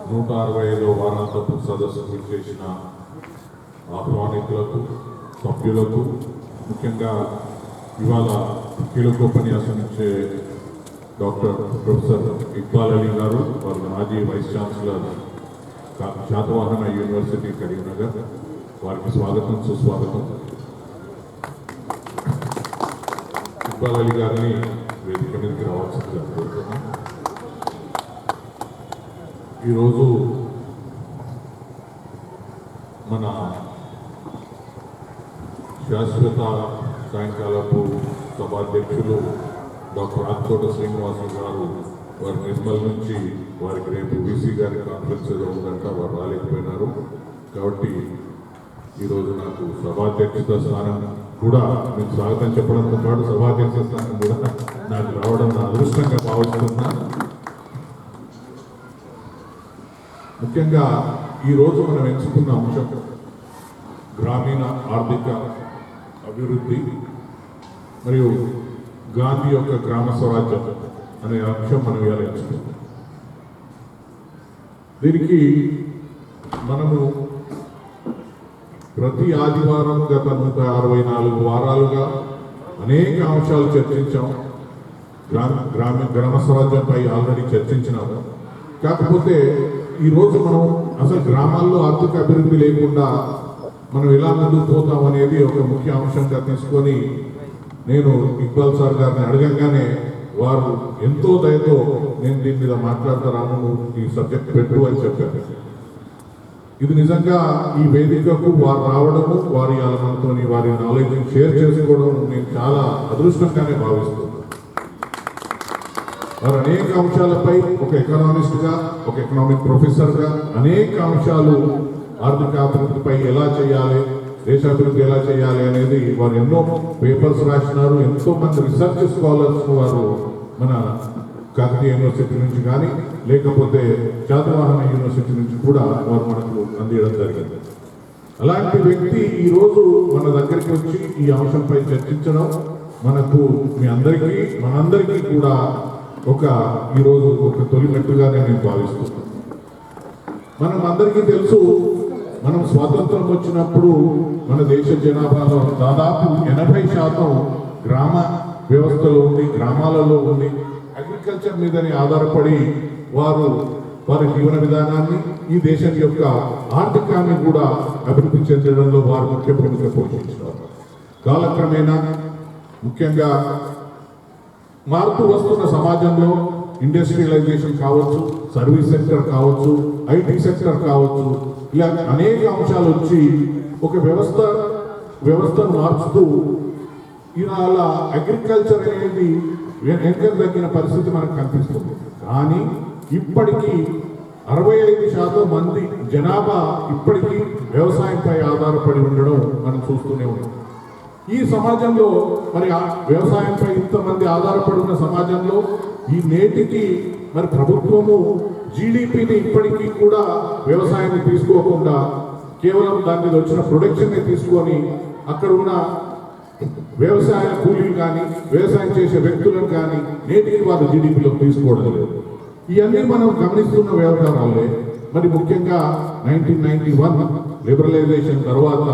165వ వారాంతపు సదస్సుకు చేసిన ఆహ్వానితులకు, సభ్యులకు, ముఖ్యంగా ఇవాళ కీలకోపన్యాసం ఇచ్చే డాక్టర్ ప్రొఫెసర్ ఇక్బాల్ అలీ గారు, వారు మాజీ vice chancellor Satavahana university Karimnagar, వారికి స్వాగతం, సుస్వాగతం. ఇక్బాల్ అలీ గారిని వేదిక మీదకి రావాల్సిందిగా కోరుతున్నాం. ఈరోజు మన శాశ్వత సాయంకాలపు సభాధ్యక్షులు డాక్టర్ ఆత్కోట శ్రీనివాసరావు గారు వారి నిర్మల్ నుంచి వారికి రేపు బీసీ గారి కాన్ఫరెన్స్ ఏదో ఉందంట, వారు రాలేకపోయినారు. కాబట్టి ఈరోజు నాకు సభాధ్యక్షత స్థానం కూడా మీకు స్వాగతం చెప్పడంతో పాటు సభాధ్యక్ష స్థానం కూడా నాకు రావడం నా అదృష్టంగా భావిస్తున్నా. ముఖ్యంగా ఈరోజు మనం ఎంచుకున్న అంశం గ్రామీణ ఆర్థిక అభివృద్ధి మరియు గాంధీ యొక్క గ్రామ స్వరాజ్యం అనే అంశం మనం ఇవాళ ఎంచుకున్నాం. దీనికి మనము ప్రతి ఆదివారం గత 164 వారాలుగా అనేక అంశాలు చర్చించాం. గ్రామ స్వరాజ్యంపై ఆల్రెడీ చర్చించినాము. కాకపోతే ఈరోజు మనం అసలు గ్రామాల్లో ఆర్థిక అభివృద్ధి లేకుండా మనం ఎలా ముందుకు పోతాం అనేది ఒక ముఖ్య అంశంగా తీసుకొని నేను ఇక్బాల్ సార్ గారిని అడగంగానే వారు ఎంతో దయతో నేను దీని మీద మాట్లాడతాను, ఈ సబ్జెక్ట్ పెట్టు అని చెప్పారు. ఇది నిజంగా ఈ వేదికకు వారు రావడము, వారి మనతో వారి నాలెడ్జ్ని షేర్ చేసుకోవడం నేను చాలా అదృష్టంగానే భావిస్తున్నాను. వారు అనేక అంశాలపై ఒక ఎకనామిస్ట్గా, ఒక ఎకనామిక్ ప్రొఫెసర్గా అనేక అంశాలు ఆర్థిక అభివృద్ధిపై ఎలా చేయాలి, దేశాభివృద్ధి ఎలా చేయాలి అనేది వారు ఎన్నో పేపర్స్ రాసినారు. ఎంతో మంది రీసెర్చ్ స్కాలర్స్ వారు మన కాకతీయ యూనివర్సిటీ నుంచి కానీ లేకపోతే శాతవాహన యూనివర్సిటీ నుంచి కూడా వారు మనకు అందించడం జరిగింది. అలాంటి వ్యక్తి ఈరోజు మన దగ్గరికి వచ్చి ఈ అంశంపై చర్చించడం మనకు మనందరికీ కూడా ఈరోజు ఒక తొలిమెట్టుగానే నేను భావిస్తున్నాను. మనం అందరికీ తెలుసు, మనం స్వాతంత్రం వచ్చినప్పుడు మన దేశ జనాభాలో దాదాపు 80% గ్రామ వ్యవస్థలో ఉంది, గ్రామాలలో ఉంది. అగ్రికల్చర్ మీదనే ఆధారపడి వారి జీవన విధానాన్ని, ఈ దేశం యొక్క ఆర్థికాన్ని కూడా అభివృద్ధి చెందడంలో వారు ముఖ్య భూమిక పోషించారు. కాలక్రమేణా ముఖ్యంగా మారుతూ వస్తున్న సమాజంలో ఇండస్ట్రియలైజేషన్ కావచ్చు, సర్వీస్ సెక్టర్ కావచ్చు, ఐటీ సెక్టర్ కావచ్చు, ఇలా అనేక అంశాలు వచ్చి ఒక వ్యవస్థను మార్చుతూ ఇవాళ అగ్రికల్చర్ అనేది వెనక తగ్గిన పరిస్థితి మనకు కనిపిస్తుంది. కానీ ఇప్పటికీ 65% మంది జనాభా ఇప్పటికీ వ్యవసాయంపై ఆధారపడి ఉండడం మనం చూస్తూనే ఉన్నాం. ఈ సమాజంలో మరి వ్యవసాయంపై ఇంతమంది ఆధారపడి ఉన్న సమాజంలో ఈ నేటికి మరి ప్రభుత్వము జీడిపిని ఇప్పటికీ కూడా వ్యవసాయాన్ని తీసుకోకుండా కేవలం దాని మీద వచ్చిన ప్రొడక్షన్ని తీసుకొని అక్కడ ఉన్న వ్యవసాయ కూలీలు కానీ వ్యవసాయం చేసే వ్యక్తులను కానీ నేటికి వారు జీడిపిలో తీసుకోవడం లేదు. ఇవన్నీ మనం గమనిస్తున్న వ్యవహారాలే. మరి ముఖ్యంగా 1991 లిబరలైజేషన్ తర్వాత,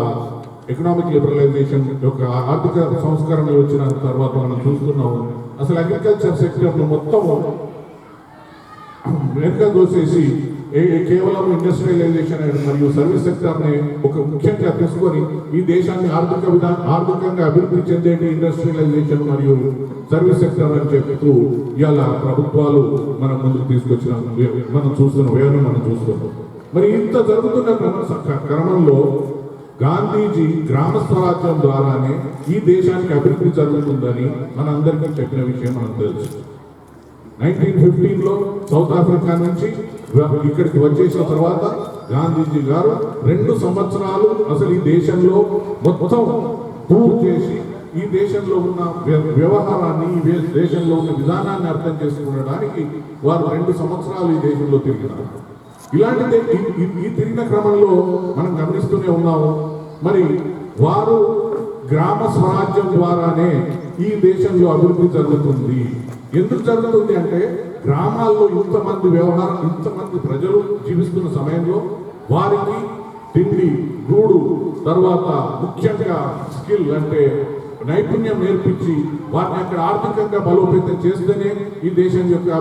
ఎకనామిక్ లిబరలైజేషన్ యొక్క ఆర్థిక సంస్కరణలు వచ్చిన తర్వాత మనం చూస్తున్నాము అసలు అగ్రికల్చర్ సెక్టర్ను మొత్తం వెనుక దోసేసి కేవలం ఇండస్ట్రియలైజేషన్ మరియు సర్వీస్ సెక్టర్ని ఒక ముఖ్యంగా తీసుకొని ఈ దేశాన్ని ఆర్థికంగా అభివృద్ధి చెందేటి ఇండస్ట్రియలైజేషన్ మరియు సర్వీస్ సెక్టర్ అని చెప్తూ ఇవాళ ప్రభుత్వాలు మనం ముందుకు తీసుకొచ్చిన మనం చూస్తున్నాం. మరి ఇంత జరుగుతున్న క్రమంలో గాంధీజీ గ్రామ స్వరాజ్యం ద్వారానే ఈ దేశానికి అభివృద్ధి జరుగుతుందని మనందరికీ చెప్పిన విషయం మనకు తెలుసు. 1915లో సౌత్ ఆఫ్రికా నుంచి ఇక్కడికి వచ్చేసిన తర్వాత గాంధీజీ గారు 2 సంవత్సరాలు అసలు ఈ దేశంలో మొత్తం టూర్ చేసి ఈ దేశంలో ఉన్న వ్యవహారాన్ని, ఈ దేశంలో ఉన్న విధానాన్ని అర్థం చేసుకునడానికి వారు 2 సంవత్సరాలు ఈ దేశంలో తిరిగినారు. ఇలాంటిదే ఈ తిరిగిన క్రమంలో మనం గమనిస్తూనే ఉన్నాము. మరి వారు గ్రామ స్వరాజ్యం ద్వారానే ఈ దేశంలో అభివృద్ధి జరుగుతుంది. ఎందుకు జరుగుతుంది అంటే గ్రామాల్లో ఇంతమంది ప్రజలు జీవిస్తున్న సమయంలో వారికి తిండి, గూడు, తర్వాత ముఖ్యంగా స్కిల్ అంటే నైపుణ్యం నేర్పించి వారిని అక్కడ ఆర్థికంగా బలోపేతం చేస్తేనే ఈ దేశానికి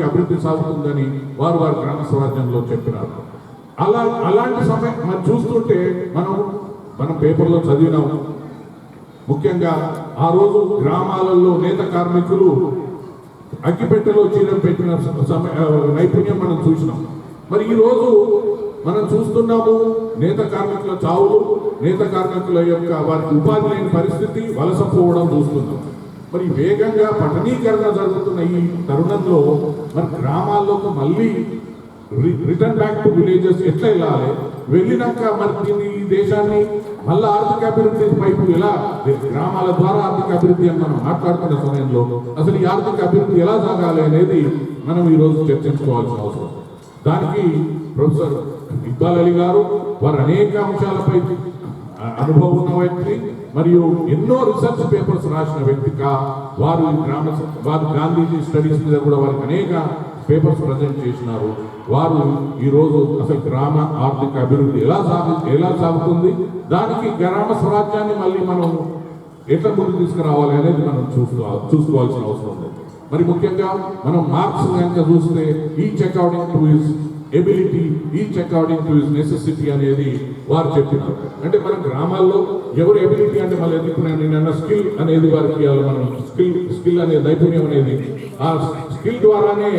అభివృద్ధి సాగుతుందని వారి గ్రామ స్వరాజ్యంలో చెప్పినారు. అలాంటి సమయం మనం చూస్తుంటే మనం పేపర్లో చదివినాము. ముఖ్యంగా ఆ రోజు గ్రామాలలో నేత కార్మికులు అగ్గిపెట్టెలో చీరం పెట్టిన నైపుణ్యం మనం చూసినాం. మరి ఈ రోజు మనం చూస్తున్నాము నేత కార్మికుల చావులు, నేత కార్మికుల యొక్క వారికి ఉపాధి లేని పరిస్థితి, వలసపోవడం చూస్తున్నాం. మరి వేగంగా పట్టణీకరణ జరుగుతున్న ఈ తరుణంలో మరి గ్రామాల్లోకి మళ్ళీ రిటర్న్ బ్యాక్ టు విలేజెస్ ఎట్లా వెళ్ళాలి, వెళ్ళినాక మరి ఈ దేశాన్ని మళ్ళీ ఆర్థిక అభివృద్ధి వైపు ఎలా, గ్రామాల ద్వారా ఆర్థిక అభివృద్ధి అని మనం మాట్లాడుతున్న సమయంలో అసలు ఈ ఆర్థిక అభివృద్ధి ఎలా సాగాలి అనేది మనం ఈరోజు చర్చించుకోవాల్సిన అవసరం. దానికి ప్రొఫెసర్ ఇక్బాల్ అలీ గారు వారు అనేక అంశాలపై అనుభవం ఉన్న వ్యక్తి మరియు ఎన్నో రీసెర్చ్ పేపర్స్ రాసిన వ్యక్తిగా వారు గాంధీజీ స్టడీస్ మీద కూడా వారికి అనేక పేపర్స్ ప్రజెంట్ చేసినారు. వారు ఈరోజు అసలు గ్రామ ఆర్థిక అభివృద్ధి ఎలా సాగుతుంది, దానికి గ్రామ స్వరాజ్యాన్ని మళ్ళీ మనం ఎట్లా ముందుకు తీసుకురావాలి అనేది మనం చూసుకోవాల్సిన అవసరం ఉంది. మరి ముఖ్యంగా మనం మార్క్స్ కనుక చూస్తే each according to his ability, each according to his necessity అనేది వారు చెప్పినారు. అంటే మన గ్రామాల్లో ఎవరు ఎబిలిటీ అంటే మళ్ళీ ఎందుకు నేను స్కిల్ అనేది వారికి మనం స్కిల్ అనే నైపుణ్యం అనేది ఆ స్కిల్ ద్వారానే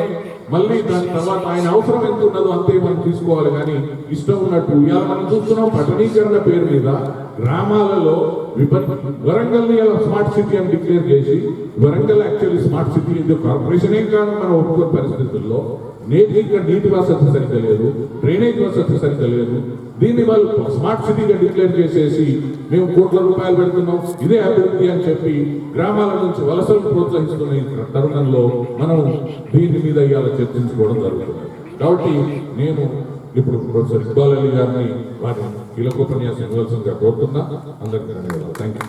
మళ్ళీ దాని తర్వాత ఆయన అవసరం ఎంత ఉన్నదో అంతే మనం తీసుకోవాలి. కానీ ఇష్టం ఉన్నట్టు ఇవాళ మనం చూస్తున్నాం పట్టణీకరణ పేరు మీద గ్రామాలలో వరంగల్ని స్మార్ట్ సిటీ అని డిక్లేర్ చేసి, వరంగల్ యాక్చువల్లీ స్మార్ట్ సిటీ ఇది కార్పొరేషనే కానీ మనం ఒప్పుకునే పరిస్థితుల్లో ఇక్కడ నీటి వసతి సరిగ్గా లేదు, డ్రైనేజ్ వసతి సరిగ్గా లేదు. దీన్ని వాళ్ళు స్మార్ట్ సిటీగా డిక్లేర్ చేసేసి మేము కోట్ల రూపాయలు పెడుతున్నాం, ఇదే అభివృద్ధి అని చెప్పి గ్రామాల నుంచి వలసలు ప్రోత్సహిస్తున్న ఈ తరుణంలో మనం దీని మీద ఇవాళ చర్చించుకోవడం జరుగుతుంది. కాబట్టి నేను ఇప్పుడు ప్రొఫెసర్ ఇక్బాల్ అలీ గారిని వారి కీలకోపన్యాసం ఇవ్వాల్సిందిగా కోరుతున్నా. అందరికీ ధన్యవాదాలు. Thank you.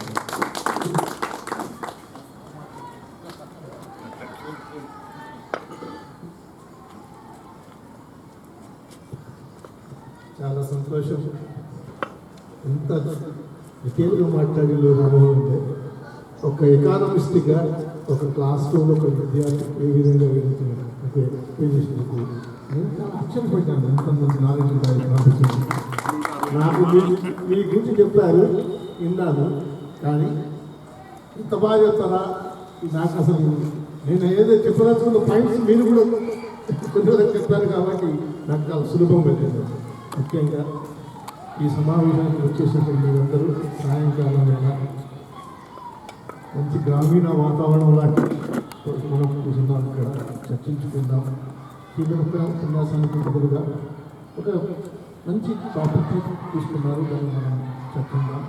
చాలా సంతోషం. ఎంత డీటెయిల్గా మాట్లాడిలో రాబోతుంటే ఒక ఎకానమిస్ట్గా ఒక క్లాస్ రూమ్లో ఒక విద్యార్థి ఏ విధంగా వెళ్తున్నారు అంటే ఎక్స్ప్లెనేషన్కి నేను చాలా ఆశ్చర్యపడ్డాను. ఎంతమంది నాలెడ్జ్ ఉంటాయి. నాకు మీ గురించి చెప్పారు, విన్నాను, కానీ ఇంత బాగా చెప్తారా నాకు అసలు నేను ఏదో చెప్పదలుచుకున్న పాయింట్స్ మీరు కూడా కొంచెం చెప్పారు కాబట్టి నాకు చాలా సులభంగా లేదు. ముఖ్యంగా ఈ సమావేశానికి వచ్చేసినటువంటి మీరందరూ సాయంకాలం వేళ మంచి గ్రామీణ వాతావరణం లాంటి మనం కూర్చున్నాం, ఇక్కడ చర్చించుకుందాం. కీలక ఉపన్యాసానికి బదులుగా ఒక మంచి టాపిక్ తీసుకున్నారు, దాన్ని మనం చర్చిద్దాం.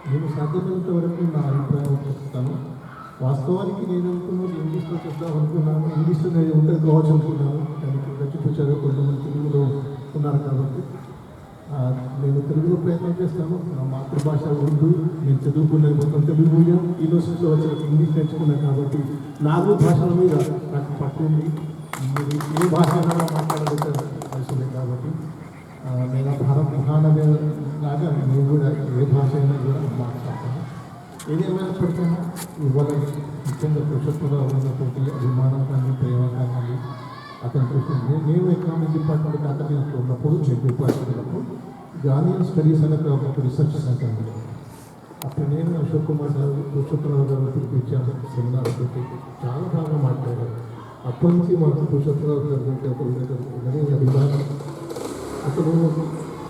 నేను సాధ్యమైనంత వరకు నా అభిప్రాయం చెప్తాను. వాస్తవానికి నేను అనుకున్నాను ఇంగ్లీష్లో చెప్దాం అనుకున్నాను, ఇంగ్లీష్లో నేను ఉంటుంది కావచ్చు అనుకున్నాను, కానీ రచించారు కొంతమంది తెలుగులో ఉన్నారు కాబట్టి నేను తెలుగులో ప్రయత్నం చేస్తాను. నా మాతృభాష ఉర్దూ, నేను చదువుకున్నది మొత్తం తెలుగు మీడియం, యూనివర్సిటీలో వచ్చిన ఇంగ్లీష్ నేర్చుకున్నాను కాబట్టి 4 భాషల మీద నాకు పట్టింది. మీరు ఏ భాష మాట్లాడగలిగే అవసరం లేదు కాబట్టి నేను భారత మహానగర లాగా నేను కూడా ఏ భాష అయినా కూడా మాట్లాడతాను. ఏదేమైనప్పటికీ ఇవాళ ముఖ్యంగా పురుషత్వంలో ఉన్నటువంటి అభిమానం కానీ ప్రేమ కానీ అతను చూస్తుంది. నేను ఎకనామిక్ డిపార్ట్మెంట్ అకాడమీలో ఉన్నప్పుడు డిపార్ట్మెంట్ జానియన్ స్టడీస్ అనే ఒక రీసెర్చ్ సెంటర్ ఉంది. అప్పుడు నేను అశోక్ కుమార్ గారు, పురుషోత్తరావు గారు పిలిపించాను సెమినార్ పెట్టి చాలా బాగా మాట్లాడారు. అప్పటి నుంచి మాకు పురుషోత్తరావు గారు అంటే ఒక అభిమానం. అతను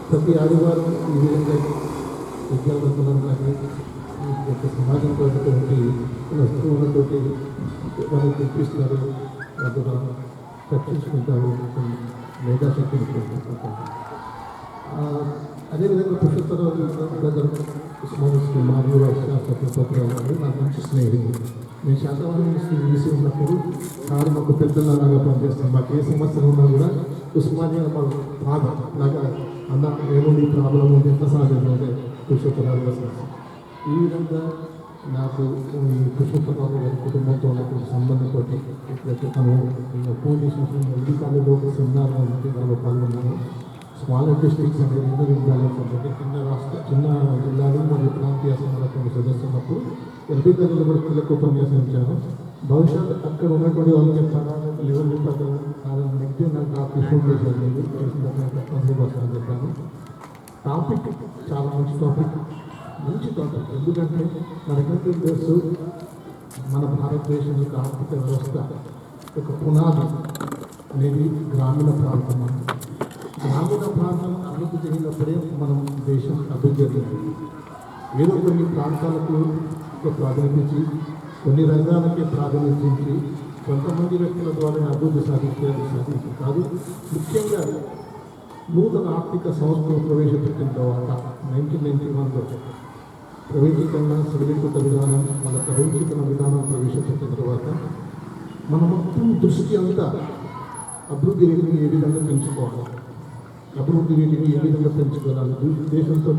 ప్రతి ఆదివారం ఈ విధంగా విద్యావంతులను కానీ ఈ యొక్క సమాజంతో వస్తూ ఉన్నటువంటి వాళ్ళు తెప్పిస్తున్నారు, అందులో చర్చించుకుంటారు, మేధాశక్తిని పెంచుకుంటారు. అదేవిధంగా పురుషోత్తరావు ఉస్మానియా మరియు శాస్త్రపత్రాలు నాకు మంచి స్నేహితులు. నేను శాతవాహనం ఈసీ ఉన్నప్పుడు సార్ మాకు పెద్దలాగా పనిచేస్తాం. మాకు ఏ సమస్యలు ఉన్నా కూడా ఉస్మానియా మా ఫాదర్ లాగా అన్న ఏముంది ప్రాబ్లం ఉంది ఎంత సాధ్యం అంటే పురుషోత్తరాలు. ఈ విధంగా నాకు ఈ పుష్పరావు గారి కుటుంబంతో ఉన్నటువంటి సంబంధంతో ఎప్పుడైతే తను ఫోన్ చేసినప్పుడు ఎల్బీ కాలేజీలో సెమినార్ దానిలో పాల్గొన్నాను. స్మాల్ డిస్ట్రిక్ట్స్ అంటే రెండు విభాగాలు కాబట్టి చిన్న జిల్లాలు మరియు ప్రాంతీయ సంఘటన సదస్సున్నప్పుడు ఎల్బీ కాలేజీలో కూడా కీలక ఉపన్యాసం ఇచ్చాను. భవిష్యత్తు అక్కడ ఉన్నటువంటి వాళ్ళు చెప్తారా లెవెల్ చెప్పారు నెక్స్ట్ నాకు ఆ ఫోన్ చేశారు వస్తాను చెప్పాను. టాపిక్ చాలా మంచి టాపిక్ ఎందుకంటే మనకంటే తెలుసు మన భారతదేశం యొక్క ఆర్థిక వ్యవస్థ యొక్క పునాది అనేది గ్రామీణ ప్రాంతం. గ్రామీణ ప్రాంతం అభివృద్ధి జరిగినప్పుడే మనం దేశం అభివృద్ధి జరిగింది. ఏదో కొన్ని ప్రాంతాలకు ఒక ప్రాధాన్యత కొన్ని రంగాలకే ప్రాధాన్యత కొంతమంది వ్యక్తుల ద్వారా అభివృద్ధి సాధించి కాదు. ముఖ్యంగా నూతన ఆర్థిక సంస్థను ప్రవేశపెట్టిన తర్వాత 1991లో ప్రైవేటీకరణ సరళీకృత విధానం మన ప్రైవేటీకరణ విధానం ప్రవేశపెట్టిన తర్వాత మన మొత్తం దృష్టి అంతా అభివృద్ధి రేటుని ఏ విధంగా పెంచుకోవాలి, అభివృద్ధి రేటుని ఏ విధంగా పెంచుకోవాలి దేశంతో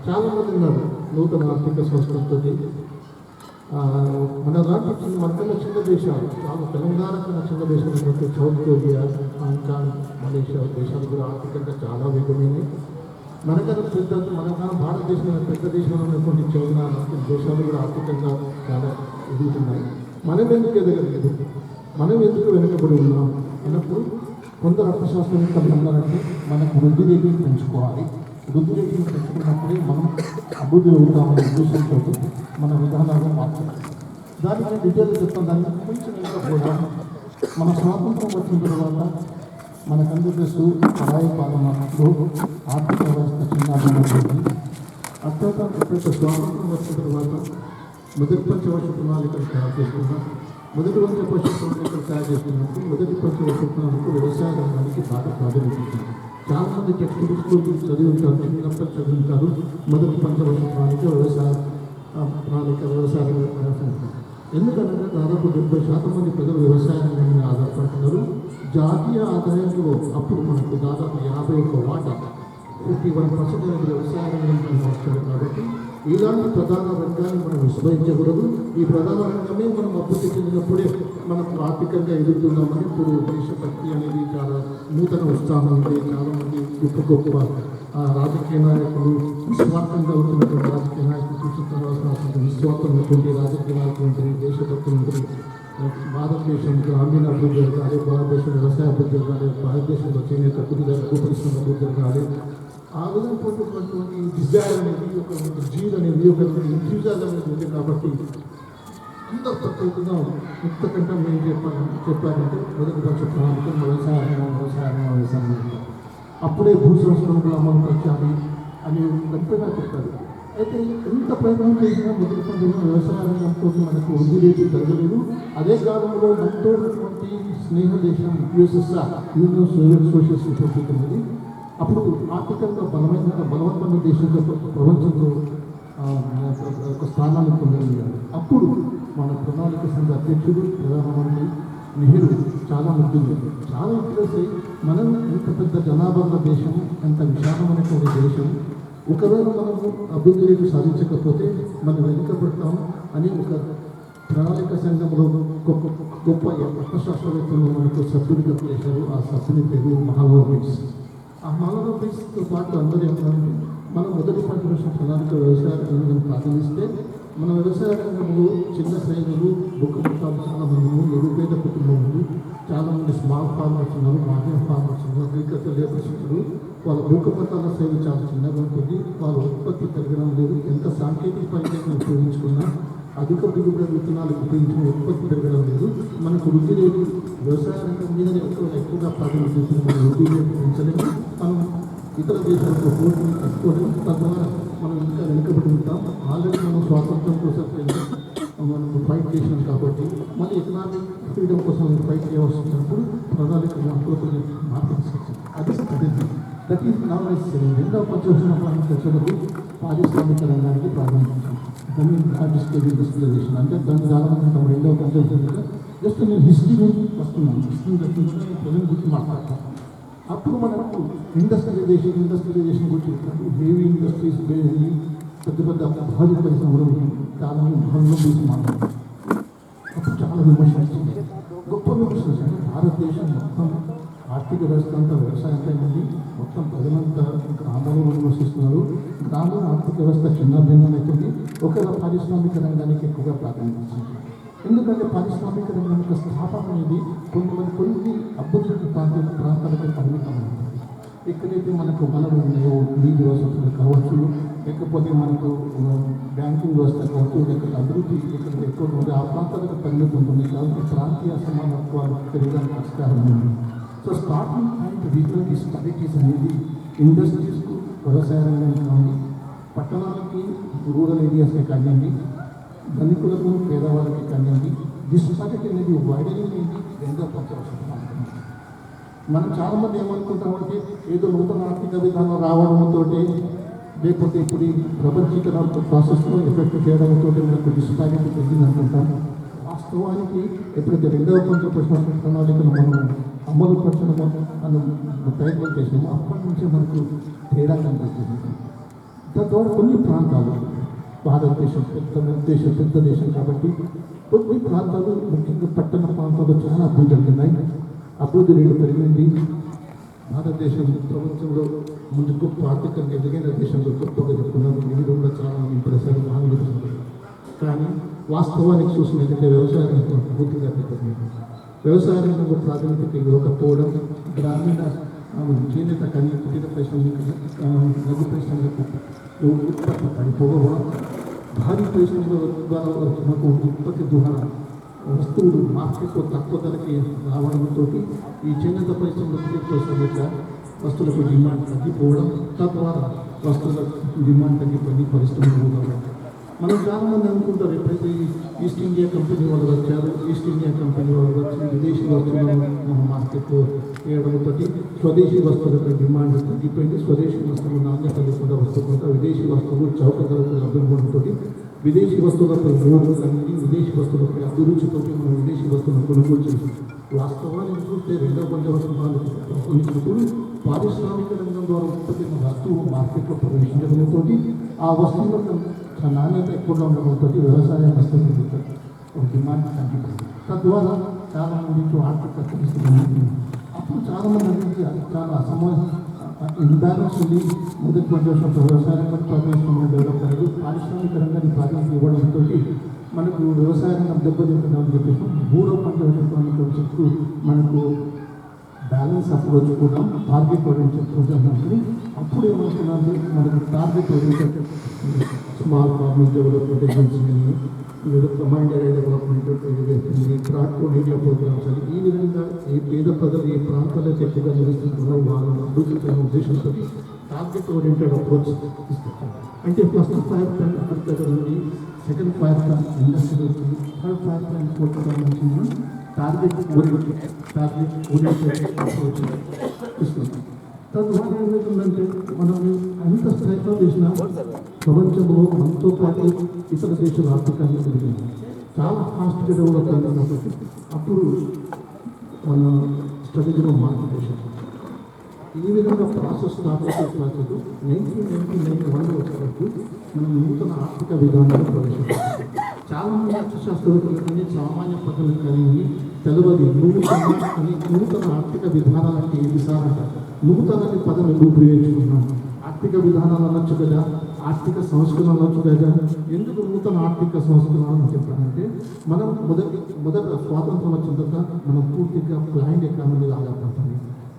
చాలామంది ఉన్నారు. నూతన ఆర్థిక సంస్థలతో మన లాంటి మనకన్నా చిన్న దేశాలు చాలా తెలంగాణ కన్నా చిన్న దేశాలు సౌత్ కొరియా, హాంకాంగ్, మలేషియా దేశాలు కూడా ఆర్థికంగా చాలా వేగమైనవి. మనకన్నా భారతదేశం పెద్ద దేశంలో ఉన్నటువంటి చైనా దేశాలు కూడా ఆర్థికంగా చాలా ఎదుగుతున్నాయి. మనం ఎందుకు ఎదగలేదు, మనం ఎందుకు వెనుకబడి ఉన్నాం అన్నప్పుడు కొందరు అర్థశాస్త్రవేత్తలు అన్నారంటే మనకు వృద్ధి రేటుని పెంచుకోవాలి. వృద్ధి రేటుని పెంచుకున్నప్పుడే మనం అభివృద్ధి అవుతామనే ఉద్దేశంతో మన విధానాలు మార్చాలి. దానికి డీటెయిల్గా చెప్తాను. దాన్ని కొంచెం ఇంకా కూడా మన స్వాతంత్రం వచ్చిన తర్వాత మనకందరిస్తూ పరాయి పాలనలో ఆర్థిక వ్యవస్థ చిన్నాభివృద్ధి అత్యంత స్వాతంత్రం వచ్చిన తర్వాత మొదటి పంచవర్ష ప్రణాళికలు తయారు చేసుకున్నాం. మొదటి పంచవర్ష ప్రణాళికలు తయారు చేసుకున్నప్పుడు మొదటి పంచవర్ష ప్రణాళిక వ్యవసాయ రంగానికి బాగా ప్రాధాన్యత. చాలామంది టెక్స్ట్ బుక్స్లో చదివి ఉంటారు, చిన్నప్పటి చదివి ఉంటారు. మొదటి పంచవర్ష ప్రణాళిక వ్యవసాయ రంగం. ఎందుకంటే దాదాపు 70% మంది ప్రజలు వ్యవసాయ రంగం మీద ఆధారపడుతున్నారు. జాతీయ ఆదాయంలో అప్పుడు మనకు దాదాపు 51 వాటా 51% అనేది వ్యవసాయ రంగం వస్తుంది. కాబట్టి ఇలాంటి ప్రధాన రంగాన్ని మనం విస్మరించకూడదు. ఈ ప్రధాన రంగమే మనం అభివృద్ధి చెందినప్పుడే మనం ఆర్థికంగా ఎదుగుతున్నామని ఇప్పుడు దేశభక్తి అనేది చాలా నూతన ఉత్సాహం ఉంది. చాలామంది గొప్ప గొప్ప రాజకీయ నాయకులు నిస్వార్థంగా అవుతున్నటువంటి రాజకీయ నాయకులు సూచించవలసిన నిస్వార్థమైనటువంటి రాజకీయ నాయకులు దేశభక్తులు భారతదేశం గ్రామీణ అభివృద్ధి జరగాలి, భారతదేశం వ్యవసాయ అభివృద్ధి జరగాలి, భారతదేశంలో చేనేత అభివృద్ధి పరిశ్రమ అభివృద్ధి జరగాలి. ఆ విధమైనటువంటి డిజైర్ అనేది ఒక జీల్ అనేది ఒక ఇంట్యూజాజ్ అనేది ఉంది. కాబట్టి అందరూ ప్రత్యేకంగా ఇంతకంటే మేము చెప్పారంటే మొదటి పక్ష ప్రణాళిక వ్యవసాయం అప్పుడే భూ సంస్కరణలు అమలు పరచాలి అని గట్టిగా చెప్పారు. అయితే ఎంత ప్రయత్నం చేసినా మొదటి పండుగ వ్యవసాయ రంగంతో మనకు వృద్ధి రేటు జరగలేదు. అదే కాలంలో మనతో ఉన్నటువంటి స్నేహ దేశం యుఎస్ఎస్ఆర్, యూనియన్ సోషలిస్ట్ రిపబ్లిక్ అనేది అప్పుడు ఆర్థికంగా బలవంతమైన దేశంగా ప్రపంచంలో ఒక స్థానాన్ని పొందగలిగారు. అప్పుడు మన ప్రణాళిక సంఘ అధ్యక్షుడు ప్రధానమంత్రి నెహ్రూ చాలా ముద్దులు చాలా ఇంట్రెస్ట్ అయ్యి మనం ఇంత పెద్ద జనాభా దేశం, ఎంత విశాలమైనటువంటి దేశం, ఒకవేళ మనము అభివృద్ధి రేటు సాధించకపోతే మనం వెనుకబడతాం అని ఒక ప్రణాళిక సంఘంలో గొప్ప అర్థశాస్త్రవేత్తలు మనకు సభ్యుడిగా చేశారు. ఆ సభ్యుని పేరు మహాలనోబిస్. ఆ మహాలనోబిస్తో పాటు అందరూ ఏమంటే మనం మొదటి పంచవర్ష ప్రణాళిక వ్యవసాయ రంగం ప్రారంభిస్తే మన వ్యవసాయ రంగంలో చిన్న శ్రేణులు బొక్క కుటుంబాలు చాలా మంది, నిరుపేద కుటుంబాలు, చాలామంది స్మాల్ ఫార్మర్స్ ఉన్నారు, మాధ్యమ ఫార్మర్స్ ఉన్నారు, అగ్రికల్చర్ లేబర్స్ ఉన్నారు. వాళ్ళ భూకపతాల శైలి చాలా చిన్నగా ఉంటుంది. వాళ్ళ ఉత్పత్తి పెరగడం లేదు. ఎంత సాంకేతిక పరిజ్ఞానం ఉపయోగించుకున్నా అధిక దిగుబడి విత్తనాలు ఉపయోగించిన ఉత్పత్తి పెరగడం లేదు. మనకు వృద్ధి రేటు వ్యవసాయ రంగం మీద ఎక్కువగా ప్రాధాన్యత ఇస్తుంది. మన వృద్ధి రేటు పెంచలేము. మనం ఇతర దేశాలతో పోటీ తీసుకోవడం, తద్వారా మనం ఇంకా వెనుకబడి ఉంటాం. ఆల్రెడీ మనం స్వాతంత్రం కోసం మనం ఫైట్ చేసినాం కాబట్టి మళ్ళీ ఎకనామిక్ ఫ్రీడమ్ కోసం ఫైట్ చేయవలసి వచ్చినప్పుడు ప్రణాళిక కొన్ని మార్పులు తీసుకొచ్చింది. అది strategy that is not necessary. రెండవ పంచవర్ష ప్రణాళిక పారిశ్రామిక రంగానికి ప్రారంభించాం. దాన్ని లార్జెస్ట్ ఇండస్ట్రియలైజేషన్ అంటే దాని చాలా రెండవ పంచవర్ష జస్ట్ నేను హిస్టరీ వస్తున్నాను. హిస్టరీ ప్రజెంట్ గురించి మాట్లాడతాను. అప్పుడు మనకు ఇండస్ట్రియలైజేషన్ గురించి హెవీ ఇండస్ట్రీస్ బేస్డ్ పెద్ద పెద్ద భారీ పరిశ్రమలు చాలా భవనం తీసి మాట్లాడారు. అప్పుడు చాలా విమర్శలు వచ్చింది. గొప్ప విమర్శలు అంటే భారతదేశం మొత్తం ఆర్థిక వ్యవస్థ అంతా వ్యవసాయంపై ఉంది. మొత్తం ప్రజలంతా గ్రామాల్లో నివసిస్తున్నారు. గ్రామీణ ఆర్థిక వ్యవస్థ చిన్న భిన్నమవుతుంది. ఒకవేళ పారిశ్రామిక రంగానికి ఎక్కువగా ప్రాధాన్యత ఇచ్చింది. ఎందుకంటే పారిశ్రామిక రంగం యొక్క స్థాపన అనేది కొన్ని అభివృద్ధి ప్రాంతాలకు పరిమితమైంది. ఎక్కడైతే మనకు వనరులు ఉన్నాయో నీటి వసతులు కావచ్చు, లేకపోతే మనకు బ్యాంకింగ్ వ్యవస్థ కావచ్చు, లేకపోతే అభివృద్ధి ఇక్కడ ఎక్కువ ఉంది, ఆ ప్రాంతాలకు పరిమితి ఉంటుంది. కాబట్టి ప్రాంతీయ అసమానత్వాలు పెరగడానికి ఆస్కారం ఉంది. So starting point regional disparities అనేది ఇండస్ట్రీస్కు, వ్యవసాయ రంగానికి కానీ, పట్టణాలకి, రూరల్ ఏరియాస్కి కానివ్వండి, ధనికులకు పేదవాళ్ళకి కానివ్వండి, డిస్పారిటీ అనేది వైడనింగ్ అనేది రెండో పంచవలసిన. మనం చాలామంది ఏమనుకుంటామంటే ఏదో నూతన ఆర్థిక విధానం రావడంతో, లేకపోతే ఇప్పుడు ఈ ప్రపంచీకరణ ప్రాసెస్లో ఎఫెక్ట్ చేయడంతో మనకు డిస్పారిటీ పెరిగింది అనుకుంటాం. వాస్తవానికి ఎప్పుడైతే రెండవ పంచ ప్రణాళికను మనం అమలు పరచడం మనం ప్రయత్నం చేసినామో అప్పటి నుంచే మనకు తేడా కనిపిస్తుంది. తద్వారా కొన్ని ప్రాంతాలు, భారతదేశం పెద్ద దేశం కాబట్టి కొన్ని ప్రాంతాలు, ముఖ్యంగా పట్టణ ప్రాంతాలు చాలా అభివృద్ధి చెందుతున్నాయి. అభివృద్ధి రేటు పెరిగింది. భారతదేశం ప్రపంచంలో ముందు గొప్ప ఆర్థికంగా ఎదిగిన దేశంలో గొప్పగా చెప్తున్నారు. ఇది కూడా చాలా ఇంప్రెసర్ బాగుంటుంది. కానీ వాస్తవానికి చూసినట్లయితే వ్యవసాయ రంగం పూర్తిగా పెద్దది. వ్యవసాయ రంగంలో ప్రాధాన్యత ఇవ్వకపోవడం, గ్రామీణ చేనేత కానీ కుటీర పరిశ్రమలకు, లఘు పరిశ్రమలకు ఉత్పత్తి పడిపోవడం, భారీ పరిశ్రమల ద్వారా మనకు ఉత్పత్తి ద్వారా వస్తువులు మార్కెట్లో తక్కువ ధరకి రావడంతో ఈ చేనేత పరిశ్రమల పరిశ్రమ వస్తువులకు డిమాండ్ తగ్గిపోవడం, తద్వారా వస్తువుల డిమాండ్ తగ్గిపోయి పరిశ్రమలు కూడా మనం చాలామంది అనుకుంటారు. ఎప్పుడైతే ఈస్ట్ ఇండియా కంపెనీ వాళ్ళు వచ్చారు, ఈస్ట్ ఇండియా కంపెనీ వాళ్ళు వచ్చి విదేశీ వస్తువులను మన మార్కెట్లో వేయడంతో స్వదేశీ వస్తువులకు డిమాండ్ తగ్గిపోయింది. స్వదేశీ వస్తువులు నాణ్యత లేకుండా వస్తువులతో విదేశీ వస్తువులు చౌక ధరకు లభ్యమవడంతో విదేశీ వస్తువులపై మోడు కలిగి విదేశీ వస్తువులపై అభిరుచితో మనం విదేశీ వస్తువులను కొనుగోలు చేసి వాస్తవాన్ని చూస్తే రెండవ పంచవర్షాలు కొనిచ్చినప్పుడు పారిశ్రామిక రంగం ద్వారా ఉత్పత్తి వస్తువు మార్కెట్లో ప్రవేశించడంతో ఆ వస్తువులకు నాణ్యత ఎక్కువగా ఉండడంతో వ్యవసాయ వస్తువులు డిమాండ్ తగ్గిపోయింది. తద్వారా చాలా మందికి ఆర్థిక పరిస్థితి అప్పుడు చాలామంది అనేది చాలా ఇంబ్యాలెన్స్ ఉంది. మొదటి పంచవర్షం వ్యవసాయ రంగం డెవలప్ అయ్యారు. పారిశ్రామిక రంగాన్ని ప్రాధాన్యత ఇవ్వడంతో మనకు వ్యవసాయ రంగం దెబ్బతింటుందని చెప్పేసి మూడో పంచవర్షం చెప్తూ మనకు బ్యాలెన్స్ అప్రోచ్ కూడా టార్గెట్ ఓరియంటెడ్ ప్రోగ్రామ్ అంటే అప్పుడు ఏమవుతున్నాను మనకు target oriented small farming development agency లేదా కమాండ్ ఏరియా డెవలప్మెంట్ ఏజెన్సీ, ట్రాక్కోడ్ ఏరియా ప్రోగ్రామ్స్ అని ఈ విధంగా ఏ పేద ప్రజలు ఏ ప్రాంతాల్లో ఎక్కువగా నివసిస్తున్నారో వాళ్ళని అభివృద్ధి చేయడం ఉద్దేశంతో టార్గెట్ ఓరియంటెడ్ అప్రోచ్ ఇస్తారు. అంటే ఫస్ట్ 5 టన్ అగ్రికల్చర్ నుండి సెకండ్ 5 టన్ ఇండస్ట్రీ వచ్చింది, థర్డ్ 5 టన్ ఫోర్త్ టన్ నుంచి టార్గెట్ ఓరియంటెడ్ అప్రోచ్ ఇస్తున్నాం. తద్వారా ఏమవుతుందంటే మనం ఎంత ప్రయత్నం చేసినా ప్రపంచంలో మనతో పాటు ఇతర దేశాల ఆర్థికంగా పెరిగింది, చాలా ఫాస్ట్గా డెవలప్ అయింది. కాబట్టి అప్పుడు మన స్ట్రాటజీలో మార్పు చేశాం. ఈ విధంగా ప్రాసెస్ 1991 వచ్చేటప్పుడు మనం నూతన ఆర్థిక విధానాలు ప్రవేశించాం. చాలామంది అర్థశాస్త్రవేత్తలు కానీ సామాన్య ప్రజలకు కానీ తెలియదు నూతన ఆర్థిక విధానాలు అంటే ఏది సార్ అంటారు. నూతన అనే పదం ఎందుకు ఉపయోగించుకున్నాం? ఆర్థిక విధానాలు అనొచ్చు కదా, ఆర్థిక సంస్కరణ అనొచ్చు కదా. ఎందుకు నూతన ఆర్థిక సంస్కరణ అని చెప్పారంటే మనం మొదట స్వాతంత్రం వచ్చిన తర్వాత మనం పూర్తిగా ప్లాన్డ్ ఎకానమీ ఆధారపడుతుంది.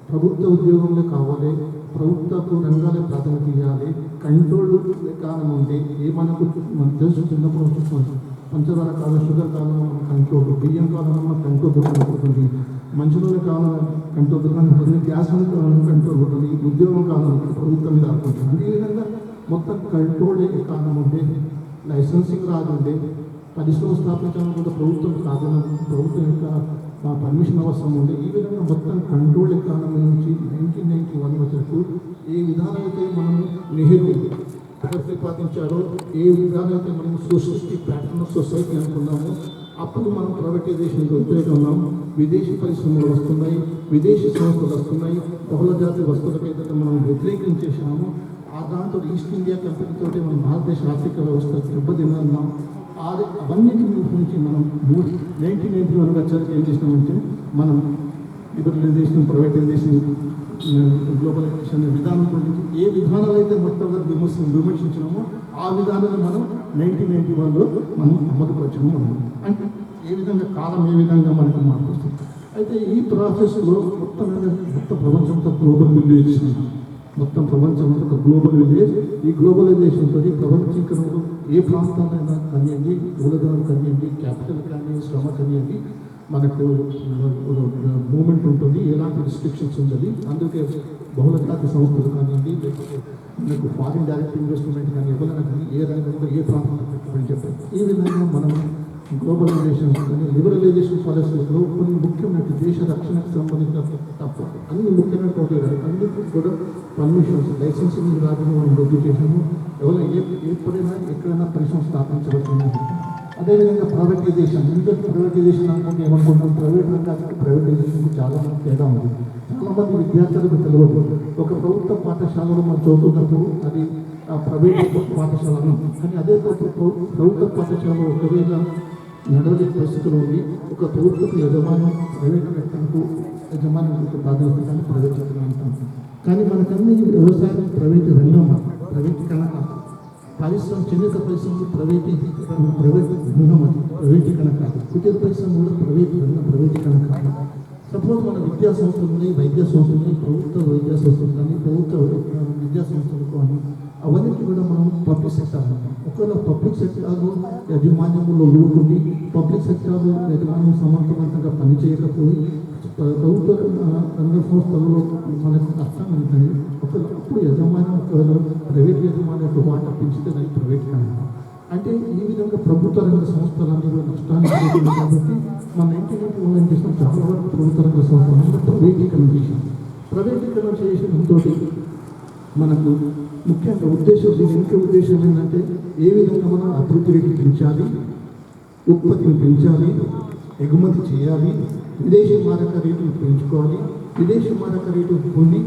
ప్రభుత్వ ఉద్యోగంలో కావాలి, ప్రభుత్వ రంగాలే ప్రాధాన్యత ఇవ్వాలి, కంట్రోల్డ్ ఎకానమీ ఉంటే మనకు తెలుసు చిన్నప్పుడు చూసుకోవచ్చు. పంచదార కాలం, షుగర్ కాలం కంట్రోల్, బియ్యం కాలం కంట్రోల్ దొరుకుతుంది, మంచినీళ్ళ కాలం కంట్రోల్ దొరుకుతుంది, గ్యాస్ కంట్రోల్ ఉంటుంది, ఉద్యోగం కాలం ప్రభుత్వం మీద ఆడుకుంటుంది. ఈ విధంగా మొత్తం కంట్రోల్డ్ ఎకానమీ ఉంటే, లైసెన్సింగ్ రాదు ఉంటే, పరిశ్రమ స్థాపించాలని కూడా ప్రభుత్వం సాధన, ప్రభుత్వం యొక్క పర్మిషన్ అవసరం ఉంది. ఈ విధంగా మొత్తం కంట్రోల్ ఎకానమీ నుంచి 1991 వరకు ఏ విధానం అయితే మనం నెహ్రూ ప్రతిపాదించారో, ఏ విధానం అయితే మనం సోషలిస్టిక్ ప్యాటర్న్ ఆఫ్ సొసైటీ అనుకున్నామో, అప్పుడు మనం ప్రైవేటైజేషన్కి వ్యతిరేకున్నాం. విదేశీ పరిశ్రమలు వస్తున్నాయి, విదేశీ సంస్థలు వస్తున్నాయి, బహుళ జాతి వస్తువులకు ఏదైతే మనం వ్యతిరేకం చేశామో ఆ దాంతో ఈస్ట్ ఇండియా కంపెనీతో మన భారతదేశ ఆర్థిక వ్యవస్థ దెబ్బతిన్నాం. అవన్నిటి నుంచి మనం 1991 వచ్చాక ఏం చేసినామంటే మనం లిబరలైజేషన్, ప్రైవేటైజేషన్, గ్లోబలైజేషన్ విధానం గురించి ఏ విధానాలు అయితే మొట్టమొదటి విమర్శించినామో ఆ విధానాన్ని మనం 1991లో మనం అమలుపరచడం అంటే ఏ విధంగా కాలం ఏ విధంగా మనకు మార్పు వస్తుంది. అయితే ఈ ప్రాసెస్లో మొత్తం ప్రపంచంతో గ్లోబల్ విలేజ్, మొత్తం ప్రపంచం అంతా ఒక గ్లోబల్ విలేజ్. ఈ గ్లోబలైజేషన్ తోటి ప్రపంచీకరణలో ఏ ప్రాంతాలైనా కానివ్వండి, మూలధనం కానివ్వండి, క్యాపిటల్ కానీ, శ్రమ కానివ్వండి, మనకు మూమెంట్ ఉంటుంది. ఎలాంటి రిస్ట్రిక్షన్స్ ఉండదు. అందుకే బహుళజాతి సంస్థలు కానివ్వండి, లేకపోతే మనకు ఫారిన్ డైరెక్ట్ ఇన్వెస్ట్మెంట్ కానీ ఎవరైనా కానీ ఏ రంగంలో ఏ ప్రాంతంలో పెట్టుబడి చెప్పారు. ఈ విధంగా మనం గ్లోబలైజేషన్ కానీ లిబరలైజేషన్ పాలసీలో కొన్ని ముఖ్యమైన దేశ రక్షణకు సంబంధించిన తప్ప అన్ని ముఖ్యమైనటువంటి అన్నిటికీ కూడా పర్మిషన్స్, లైసెన్సింగ్ రాకుండా మనం రద్దు చేసాము. ఎవరైనా ఎప్పుడైనా ఎక్కడైనా పరిశ్రమ స్థాపించవలసింది. అదేవిధంగా ప్రైవేటైజేషన్, ఎందుకంటే ప్రైవేటైజేషన్ అనుకుంటే ఏమనుకుంటాం, ప్రైవేట్ రంగానికి ప్రైవేటైజేషన్కి చాలా మంది తేడా ఉంది. చాలామంది విద్యార్థులకు తెలియదు. ఒక ప్రభుత్వ పాఠశాలలో మనం చదువుతున్నప్పుడు అది ప్రైవేట్ పాఠశాలను, కానీ అదే ప్రభుత్వ పాఠశాలలో ఒకవేళ నడవలేని పరిస్థితులు ఉంది. ఒక ప్రభుత్వ యజమానం ప్రైవేట్ వ్యక్తులకు యజమానులకు ప్రాధాన్యత ప్రైవేట్ అంటాం. కానీ మనకన్నీ వ్యవసాయం ప్రైవేట్ రంగం, ప్రైవేటీకరణ కాదు. పరిశ్రమ, చేనేత పరిశ్రమలు ప్రైవేట్ రంగం, అది ప్రైవేటీకరణ కాదు. కుటీర పరిశ్రమ కూడా ప్రైవేటీకరణ కాదు. సపోజ్ మన విద్యా సంస్థలు ఉన్నాయి, వైద్య సంస్థలు ఉన్నాయి, ప్రభుత్వ వైద్య సంస్థలు కానీ, ప్రభుత్వ విద్యా సంస్థలు కానీ, అవన్నీ కూడా మనం పబ్లిక్ సెక్టార్ అంటాం. ఒకవేళ పబ్లిక్ సెక్టార్లో యాజమాన్యంలో లోటుంది, పబ్లిక్ సెక్టార్లో యజమాన్యం సమర్థవంతంగా పనిచేయకపోయి ప్రభుత్వ రంగ సంస్థలలో మనకు నష్టం ఉంటుంది. అప్పుడు యజమాన్యం ప్రైవేట్ యజమాన్యం వాటా పెంచితే దాన్ని ప్రైవేట్ కానీ అంటే ఈ విధంగా ప్రభుత్వ రంగ సంస్థలన్నీ కూడా నష్టాన్ని జరుగుతుంది. కాబట్టి మన 1991 ఏం చేసిన చాలా వరకు ప్రభుత్వ రంగ సంస్థలు ప్రైవేటీకరణ చేసినంతో మనకు ముఖ్యంగా ఉద్దేశం, దీని ముఖ్య ఉద్దేశం ఏంటంటే ఏ విధంగా మనం అభివృద్ధి రేటు పెంచాలి, ఉత్పత్తిని పెంచాలి, ఎగుమతి చేయాలి, విదేశీ మారక రేటును పెంచుకోవాలి. విదేశీ మారక రేటు పొంది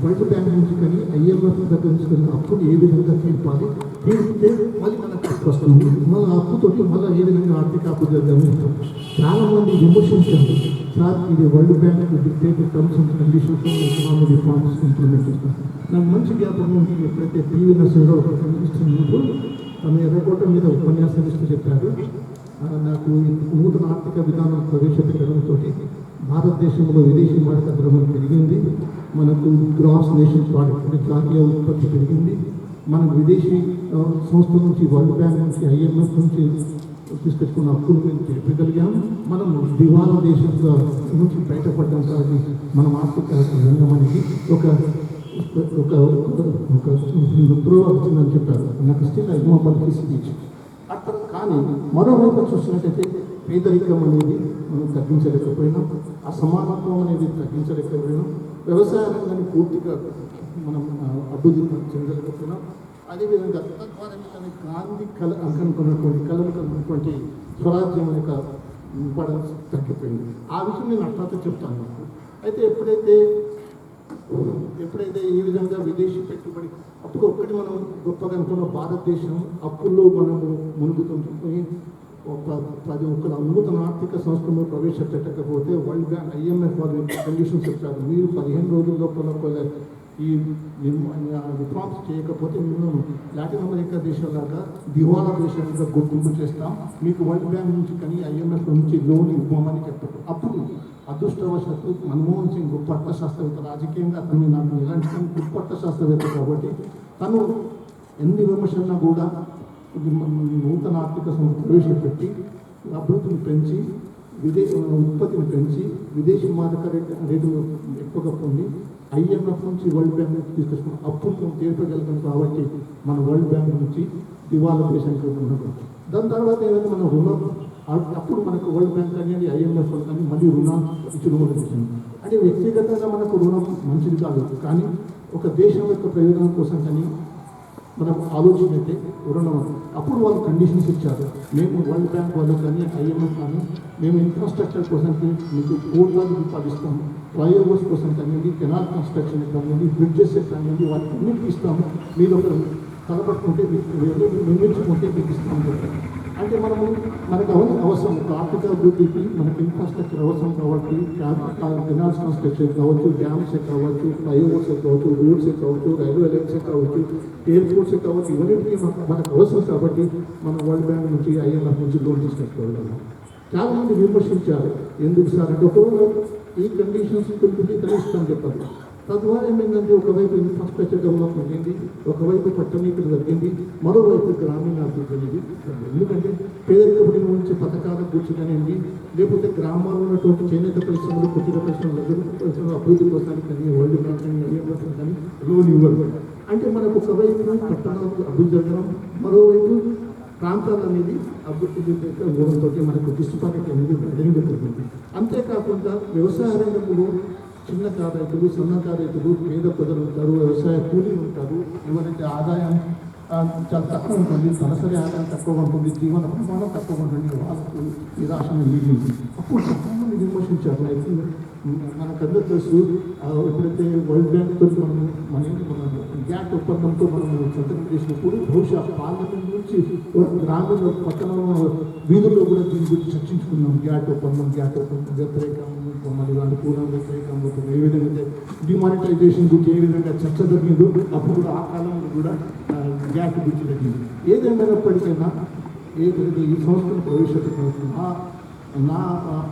వరల్డ్ బ్యాంక్ నుంచి కానీ IMF దగ్గర నుంచి కానీ అప్పులు ఏ విధంగా తీర్పాలి, తీర్పితే మళ్ళీ మనకు అప్పు వస్తుంది. మళ్ళీ అప్పుతోటి మళ్ళీ ఏ విధంగా ఆర్థిక అభివృద్ధి జరుగుతుంది. చాలామంది విమర్శించారు, సార్ ఇది world bank dictated terms and conditions economic reforms implement చేస్తాం. నాకు మంచి జ్ఞాపకం ఉంది. ఎప్పుడైతే PV నరసింహరావు ఒక కనిపిస్తున్నప్పుడు తన ఎర్రకోట మీద ఉపన్యాసం ఇస్తూ చెప్పారు, నాకు నూతన ఆర్థిక విధానం ప్రవేశపెట్టడంతో భారతదేశంలో విదేశీ మారక ద్రవ్యం పెరిగింది, మనకు గ్రాస్ నేషన్ ప్రోడక్ట్ జాతీయ ఉత్పత్తి పెరిగింది, మనకు విదేశీ సంస్థల నుంచి వరల్డ్ బ్యాంక్ నుంచి IMF నుంచి తీసుకొచ్చుకున్న అప్పులు మేము తీర్చగలిగాం, మనం దివాలా దేశంగా నుంచి బయటపడడానికి మనం ఆర్థిక రంగం అనేది ఒక వచ్చిందని చెప్పారు. నాకు స్టిల్ ఐ స్పీచ్ అక్కడ. కానీ మరోవైపు చూసినట్టయితే పేదరికం అనేది మనం తగ్గించలేకపోయినాం, అసమానత్వం అనేది తగ్గించలేకపోయినాం, వ్యవసాయ రంగాన్ని పూర్తిగా మనం అభివృద్ధి చెందలేకపోయినాం. అదేవిధంగా తద్వారా గాంధీ అనుకున్నటువంటి కళలు కనుకున్నటువంటి స్వరాజ్యం అనే ఇంపార్టెన్స్ తగ్గిపోయింది. ఆ విషయం నేను అట్లా చెప్తాను. అయితే ఎప్పుడైతే ఈ విధంగా విదేశీ పెట్టుబడి అప్పుడు ఒక్కటి మనం గొప్పగా అనుకున్న భారతదేశం అప్పుల్లో మనము మునుగుతుంటుంది. ఒక నూతన ఆర్థిక సంస్థను ప్రవేశపెట్టకపోతే వరల్డ్ బ్యాంక్ IMF వాళ్ళు కండిషన్స్ చెప్పారు, మీరు 15 రోజుల లోపల ఈ రిఫార్మ్స్ చేయకపోతే మేము లాటిన్ అమెరికా దేశాలాగా దివాలా దేశాలుగా గుర్తింపు చేస్తాం, మీకు వరల్డ్ బ్యాంక్ నుంచి కానీ IMF నుంచి లోన్ ఇవ్వమని చెప్పారు. అప్పుడు అదృష్టవశాత్తు మన్మోహన్ సింగ్ గొప్ప అర్థశాస్త్రవేత్త, రాజకీయంగా అతను నాకు ఎలాంటి గొప్ప అర్థశాస్త్రవేత్త కాబట్టి తను ఎన్ని విమర్శన్నా కూడా నూతన ఆర్థిక సంస్థ ప్రవేశపెట్టి అభివృద్ధిని పెంచి ఉత్పత్తిని పెంచి విదేశీ మారక రేటు ఎక్కువగా పొంది IMF నుంచి వరల్డ్ బ్యాంక్ నుంచి తీసుకొచ్చుకున్న అప్పులు తీర్చగలిగాం. కాబట్టి మన వరల్డ్ బ్యాంక్ నుంచి దివాలా దేశానికి ఉండకూడదు. దాని తర్వాత ఏదైనా మన రుణం అప్పుడు మనకు వరల్డ్ బ్యాంక్ కానీ IMF కానీ మళ్ళీ రుణాలు ఇచ్చిన చేసింది. అంటే వ్యక్తిగతంగా మనకు రుణం మంచిది కాదు, కానీ ఒక దేశం యొక్క ప్రయోజనం కోసం కానీ మనం ఆలోచించే రుణం అప్పుడు వాళ్ళు కండిషన్స్ ఇచ్చారు. మేము వరల్డ్ బ్యాంక్ వాళ్ళు కానీ IMF కానీ మేము ఇన్ఫ్రాస్ట్రక్చర్ కోసం మీకు 4 లాంటి రూపాయలు ఇస్తాము, ఫ్లైఓవర్స్ కోసం కానీ కెనాల్ కెనాల్ కన్స్ట్రక్షన్ కానివ్వండి, బ్రిడ్జెస్ కానివ్వండి, వాటికి అన్నింటికి ఇస్తాము, మీరు ఒక కలపట్టుకుంటే నిర్మించుకుంటే మీకు ఇస్తామని చెప్పారు. అంటే మనకు అవసరం ఆర్థిక అభివృద్ధికి మనకి ఇన్ఫ్రాస్ట్రక్చర్ అవసరం కాబట్టి కెనాల్స్ కన్స్ట్రక్షన్ కావచ్చు, డ్యామ్స్ కావచ్చు, ఫ్లైఓవర్స్ కావచ్చు, రోడ్స్ కావచ్చు, రైల్వే లైన్స్ కావచ్చు, ఎయిర్పోర్ట్స్ కావచ్చు, ఇవన్నిటికీ మనకు అవసరం కాబట్టి మనం వరల్డ్ బ్యాంక్ నుంచి IMF నుంచి లోన్ తీసుకెళ్ళగలం. చాలామంది విమర్శించారు, ఎందుకు సార్ అంటే ఒకవేళ ఈ కండిషన్స్ కొన్ని కలిస్తామని చెప్పారు. తద్వారా ఏమైందంటే ఒకవైపు ఇన్ఫ్రాస్ట్రక్చర్ డెవలప్మెంట్ అయింది, ఒకవైపు పట్టణీకరణ జరిగింది, మరోవైపు గ్రామీణ అభివృద్ధి అనేది జరిగింది. ఎందుకంటే పేదరికపడి నుంచి పథకాల గురించి కానివ్వండి, లేకపోతే గ్రామాల్లో ఉన్నటువంటి చేనేత పరిశ్రమలు, కుటీర పరిశ్రమలు, పరిశ్రమల అభివృద్ధి కోసానికి కానీ వరల్డ్ బ్యాంక్ కానీ లోన్ ఇవ్వడం. అంటే మనకు ఒకవైపు పట్టణాలు అభివృద్ధి జరగడం, మరోవైపు ప్రాంతాలు అనేది అభివృద్ధి ఇవ్వడంతో మనకు డిస్పారిటీ అనేది జరిగింది. అంతేకాకుండా వ్యవసాయ రంగంలో చిన్నకారు రైతులు, సన్నకారు రైతులు, పేద ప్రజలు ఉంటారు, వ్యవసాయ కూలీలు ఉంటారు, ఎవరైతే ఆదాయం చాలా తక్కువ ఉంటుంది, తలసరి ఆదాయం తక్కువ ఉంటుంది, జీవన ప్రమాణం తక్కువ ఉంటుంది, వాళ్ళకు నిరాశ మిగిలింది. అప్పుడు చాలామంది విమర్శించారు. అయితే మనకందరూ తెలుసు, ఎప్పుడైతే వరల్డ్ బ్యాంక్ తోటి మన గ్యాట్ ఒప్పందంతో మనం సంతకం చేసినప్పుడు బహుశా పార్లమెంట్ నుంచి గ్రామీణ పట్టణంలో వీధుల్లో కూడా దీని గురించి చర్చించుకున్నాం. గ్యాట్ ఒప్పందం వ్యతిరేకం, మరి అనుకూలం, వ్యతిరేకం, ఏ విధంగా డిమానిటైజేషన్ గురించి ఏ విధంగా చర్చ జరిగిందో అప్పుడు ఆ కాలంలో కూడా గ్యాట్ గురించి జరిగింది. ఏదేమైనప్పటికైనా ఏదైతే ఈ సంస్థను ప్రవేశపెట్టిన నా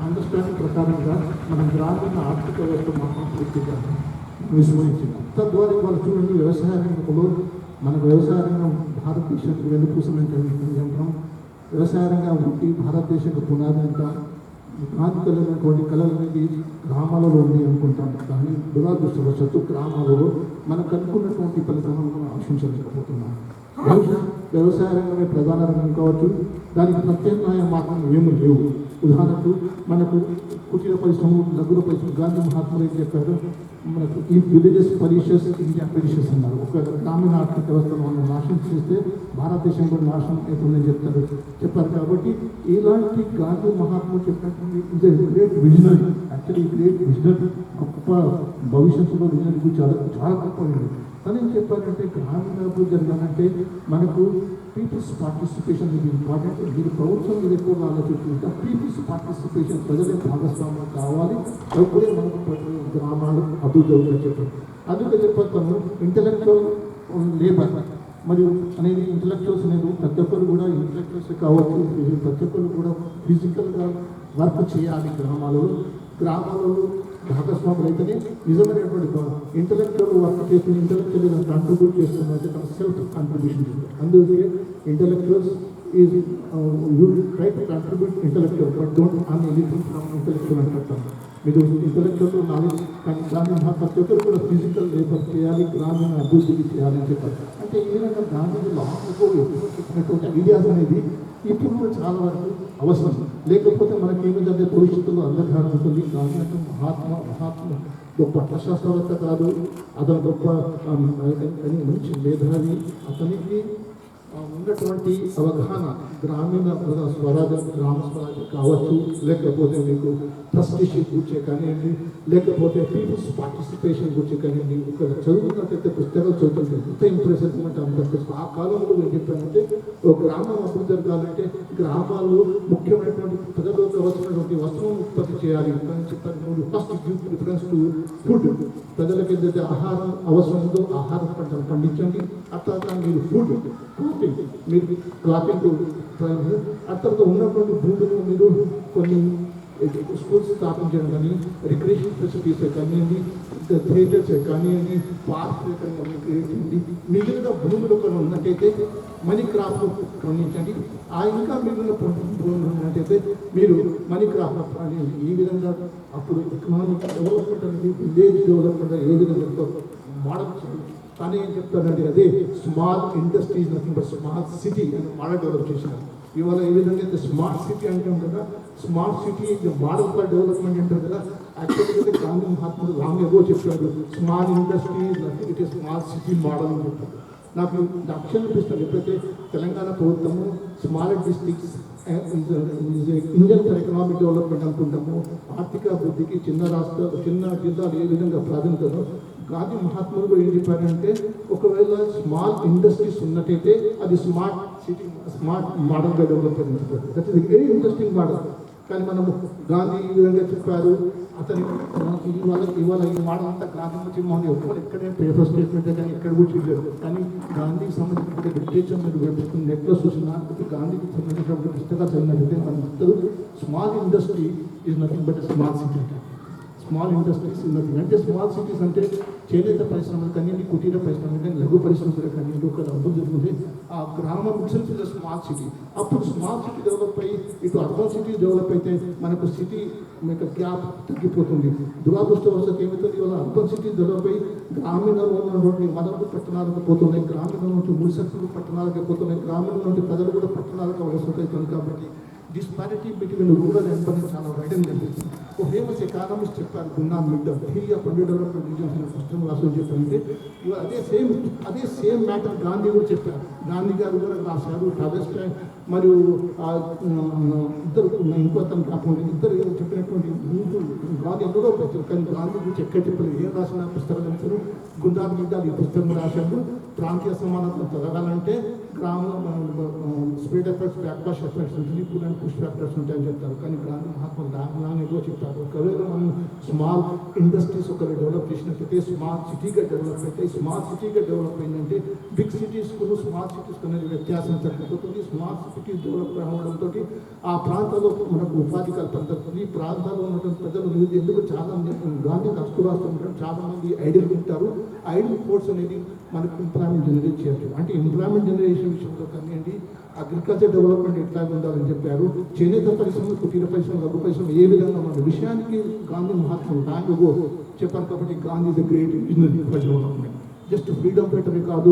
అండర్స్టాండింగ్ ప్రకారంగా మనం గ్రామీణ ఆర్థిక వ్యవస్థ మాత్రం పూర్తిగా విస్మరించింది. తద్వారా వాళ్ళు చూడండి, వ్యవసాయ రంగంలో మన వ్యవసాయ రంగం భారతదేశానికి వెన్నుపూసమైనటువంటి యంత్రం. వ్యవసాయ రంగం ఉంటే భారతదేశానికి పునాది అంతా కాంతికలైనటువంటి కళలు అనేది గ్రామాలలో ఉంది అనుకుంటాం. కానీ దురాదృష్టవశాత్తు గ్రామాలలో మనకు అనుకున్నటువంటి ఫలితాలను మనం ఆశించలేకపోతున్నాం. వ్యవసాయ రంగమే ప్రధాన రంగం కావచ్చు, దానికి ప్రత్యామ్నాయ మార్గం ఏమీ లేవు. ఉదాహరణకు మనకు కుటీర పరిశ్రమలు, లఘుల పరిశ్రమలు, గాంధీ మహాత్ములు ఏం చెప్పారు, మనకు ఈ విలేజెస్ పరీషియస్, ఇండియా పరీషియస్ అన్నారు. ఒక గ్రామీణ ఆర్థిక వ్యవస్థను మనం నాశనం చేస్తే భారతదేశం కూడా నాశనం అవుతుందని చెప్పారు. కాబట్టి ఇలాంటి గాంధీ మహాత్ములు చెప్పినటువంటి ఇది great visionary, actually great visionary, గొప్ప భవిష్యత్తులో విజనరీ చాలా గొప్పది. కానీ ఏం చెప్పారంటే గ్రామీణ అభివృద్ధి జరగాలంటే మనకు పీపుల్స్ పార్టిసిపేషన్ ఇది ఇంపార్టెంట్. మీరు ప్రభుత్వం మీద ఎక్కువగా ఆలోచిస్తుంటే పీపుల్స్ పార్టిసిపేషన్, ప్రజలే భాగస్వామ్యం కావాలి, అప్పుడే మనకు గ్రామాలు అభివృద్ధి అవుతాయని చెప్పారు. అందుకే చెప్పాను ఇంటలెక్చువల్ లేబర్ మరియు అనేది ఇంటలెక్చువల్స్ అనేది ప్రతి ఒక్కరు కూడా ఇంటలెక్చువల్స్ కావచ్చు, ప్రతి ఒక్కరు కూడా ఫిజికల్గా వర్క్ చేయాలి. గ్రామాలలో భాగస్వాములు అయితేనే నిజమైనటువంటి ఇంటలెక్చువల్ వర్క్ చేస్తున్న ఇంటలెక్చువల్ కాంట్రిబ్యూట్ చేస్తున్నట్టు తన సెల్ఫ్ కాంట్రిబ్యూషన్. అందుకే intellectuals is you try to contribute intellectual but don't an anything from intellectual అని చెప్తాను. మీరు ఇంటలెక్చువల్ నాలెడ్జ్ కానీ గ్రామీణ ప్రతి ఒక్కరు కూడా ఫిజికల్ లేబర్ చేయాలి, గ్రామీణ అభివృద్ధికి చేయాలని చెప్పారు. అంటే ఈ విధంగా గాంధీజీ లాంగ్లో ఎప్పుడు చెప్పినటువంటి ఐడియాస్ అనేది ఇప్పుడు కూడా చాలా వరకు అవసరం. లేకపోతే మనకేమిటంటే భవిష్యత్తులో అంధకారం ఉంటుంది. గాంధీ మహాత్మ గొప్ప అర్థశాస్త్రవేత్త కాదు, అతను గొప్ప మంచి మేధావి. అతనికి ఉన్నటువంటి అవగాహన గ్రామీణ స్వరాజ్యం, గ్రామ స్వరాజ్యం కావచ్చు, లేకపోతే మీకు ట్రస్టీషిప్ గురించి కానివ్వండి, లేకపోతే పీపుల్స్ పార్టిసిపేషన్ గురించి కానివ్వండి. ఇక్కడ చదువుకున్నట్టయితే పుస్తకాలు చదువుతుంటే ఎంత ఇంప్రెషన్ అంటే ఆ కాలంలో ఏం చెప్పానంటే ఒక గ్రామం అభివృద్ధి జరగాలంటే గ్రామాల్లో ముఖ్యమైనటువంటి ప్రజలకు అవసరమైనటువంటి వస్తువులను ఉత్పత్తి చేయాలి అని చెప్పారు. First give preference to food. ప్రజలకు ఏదైతే ఆహారం అవసరం ఉందో ఆహార పంటలు పండించండి. ఆ తర్వాత మీరు ఫుడ్ మీరు క్లాతింగ్ ఆ తర్వాత ఉన్నటువంటి భూములు మీరు కొన్ని స్కూల్స్ స్థాపించడం కానీ, రిక్రియేషన్ ఫెసిలిటీస్ కానివ్వండి, థియేటర్స్ కానివ్వండి, పార్క్స్ కానివ్వండి, మిగిలిన భూములు కూడా ఉన్నట్టయితే మనీ క్రాప్ పండించండి. ఇంకా మిగిలిన భూములు ఉన్నట్టయితే మీరు మనీ క్రాప్ అనేది ఈ విధంగా అప్పుడు ఎకనామిక్ డెవలప్మెంట్ అనేది విలేజ్ డెవలప్మెంట్ ఏ విధంగా మోడల్ చేయాలి. కానీ ఏం చెప్తారంటే అదే small industries nothing but smart city అని మోడల్ డెవలప్ చేసినారు. ఇవాళ ఏ విధంగా అయితే స్మార్ట్ సిటీ అంటాం కదా, smart city model for development అంటారు కదా. యాక్చువల్గా గాంధీ మహాత్ముడు రాంగ్ ఏవో చెప్పాడు, small industries nothing it is smart city model అని చెప్పారు. నాకు లక్ష్యం అనిపిస్తుంది. ఎప్పుడైతే తెలంగాణ ప్రభుత్వము smaller districts engine for economic development అనుకుంటాము. ఆర్థిక అభివృద్ధికి చిన్న జిల్లాలు ఏ విధంగా ప్రాధాన్యతలో గాంధీ మహాత్ములు కూడా ఏం చెప్పారంటే, ఒకవేళ స్మాల్ ఇండస్ట్రీస్ ఉన్నట్టయితే అది స్మార్ట్ సిటీ, స్మార్ట్ మోడల్గా డెవలప్ అయింది. That is very interesting model. కానీ మనము గాంధీ ఈ విధంగా చెప్పారు, అతని ఇవాళ ఈ మోడల్ అంతా గాంధీ నుంచి మనం ఎప్పుడు ఎక్కడే పేపర్ స్టేట్మెంట్ కానీ ఎక్కడ కూడా చూడలేదు. కానీ గాంధీకి సంబంధించిన లిటరేచర్ మీరు వెబ్సైట్ నెట్లో చూసినా, గాంధీకి సంబంధించిన పుస్తకాలు చదివినట్లయితే మనం ఇద్దరు small industry is nothing but small city. Small industries ఉన్నది అంటే స్మాల్ సిటీస్ అంటే చేనేత పరిశ్రమలు కానీ, కుటీర పరిశ్రమలు కానీ, లఘు పరిశ్రమలు కానీ ఒక అర్థం జరుగుతుంది. ఆ గ్రామం ఇట్సెల్ఫ్ ఇస్ స్మాల్ సిటీ. అప్పుడు స్మాల్ సిటీ డెవలప్ అయ్యి ఇటు అర్బన్ సిటీ డెవలప్ అయితే మనకు సిటీ మీకు గ్యాప్ తగ్గిపోతుంది. దురాదృష్టవశాత్తు ఏమవుతుంది, ఇవాళ అర్బన్ సిటీ డెవలప్ అయ్యి గ్రామీణంలో ఉన్నటువంటి మదనపు పట్టణాలకు పోతున్నాయి, గ్రామీణం నుంచి ముడిసరుకులు పట్టణాలకు పోతున్నాయి, గ్రామీణం నుండి ప్రజలు కూడా పట్టణాలకు వలస అవుతుంది. కాబట్టి disparity between rural and urban చాలా వైడెన్ కనిపిస్తుంది. ఒక ఫేమస్ ఎకానమిస్ట్ చెప్పారు, Gunnar Myrdal, theory of under development regions first రాష్ట్రం చెప్పారంటే, ఇవాళ అదే సేమ్ మ్యాటర్ గాంధీ కూడా చెప్పారు. గాంధీ గారు కూడా రాశారు. రాజస్థ మరియు ఇద్దరు ఇంకో అతను కాకుండా ఇద్దరు చెప్పినటువంటి గాంధీ అందరూ పెట్టారు. కానీ గాంధీ గురించి ఎక్కడ చెప్పలేదు. ఏం రాసిన పుస్తకాలు రాశారు, గుండాం మిడ్డాలు ఈ పుస్తకం రాశారు. ప్రాంతీయ సమానత్వం చదవాలంటే గ్రామంలో స్పీడ్ ఎఫెక్ట్స్, బ్యాక్వాష్ ఎఫెక్ట్స్ ఉంటుంది, పుల్ అండ్ పుష్ ఫ్యాక్టర్స్ ఉంటాయని చెప్తారు. కానీ గాంధీ మహాత్మా గాంధీ ఏదో చెప్తారు, ఒకవేళ మనం స్మాల్ ఇండస్ట్రీస్ ఒకవేళ డెవలప్ చేసినట్లయితే స్మాల్ సిటీగా డెవలప్ అయితే, స్మాల్ సిటీగా డెవలప్ అయిందంటే బిగ్ సిటీస్కు స్మాల్ సిటీస్కు అనేది వ్యత్యాసం తగ్గిపోతుంది. స్మాల్ సిటీస్ డెవలప్ అవ్వడంతో ఆ ప్రాంతాల్లో మనకు ఉపాధి కల్పన జరుగుతుంది. ఈ ప్రాంతాల్లో ఉన్నటువంటి ప్రజలు ఎందుకు చాలా గాంధీ అక్షు రాష్ట్రం చాలా మంది ఐడియల్ ఉంటారు. ఐడియల్ కోర్స్ అనేది మనకు ఎంప్లాయ్మెంట్ జనరేట్ చేయొచ్చు. అంటే ఎంప్లాయ్మెంట్ జనరేషన్ విషయంలో కానివ్వండి, అగ్రికల్చర్ డెవలప్మెంట్ ఎట్లా ఉండాలని చెప్పారు. చేనేత పరిశ్రమ, కుటీర పరిశ్రమ, లఘు పరిశ్రమ ఏ విధంగా ఉన్న విషయానికి గాంధీ మహాత్ములు బ్యాంకు చెప్పారు. కాబట్టి Gandhi the great visionary for development. Just freedom ఫైటరే కాదు,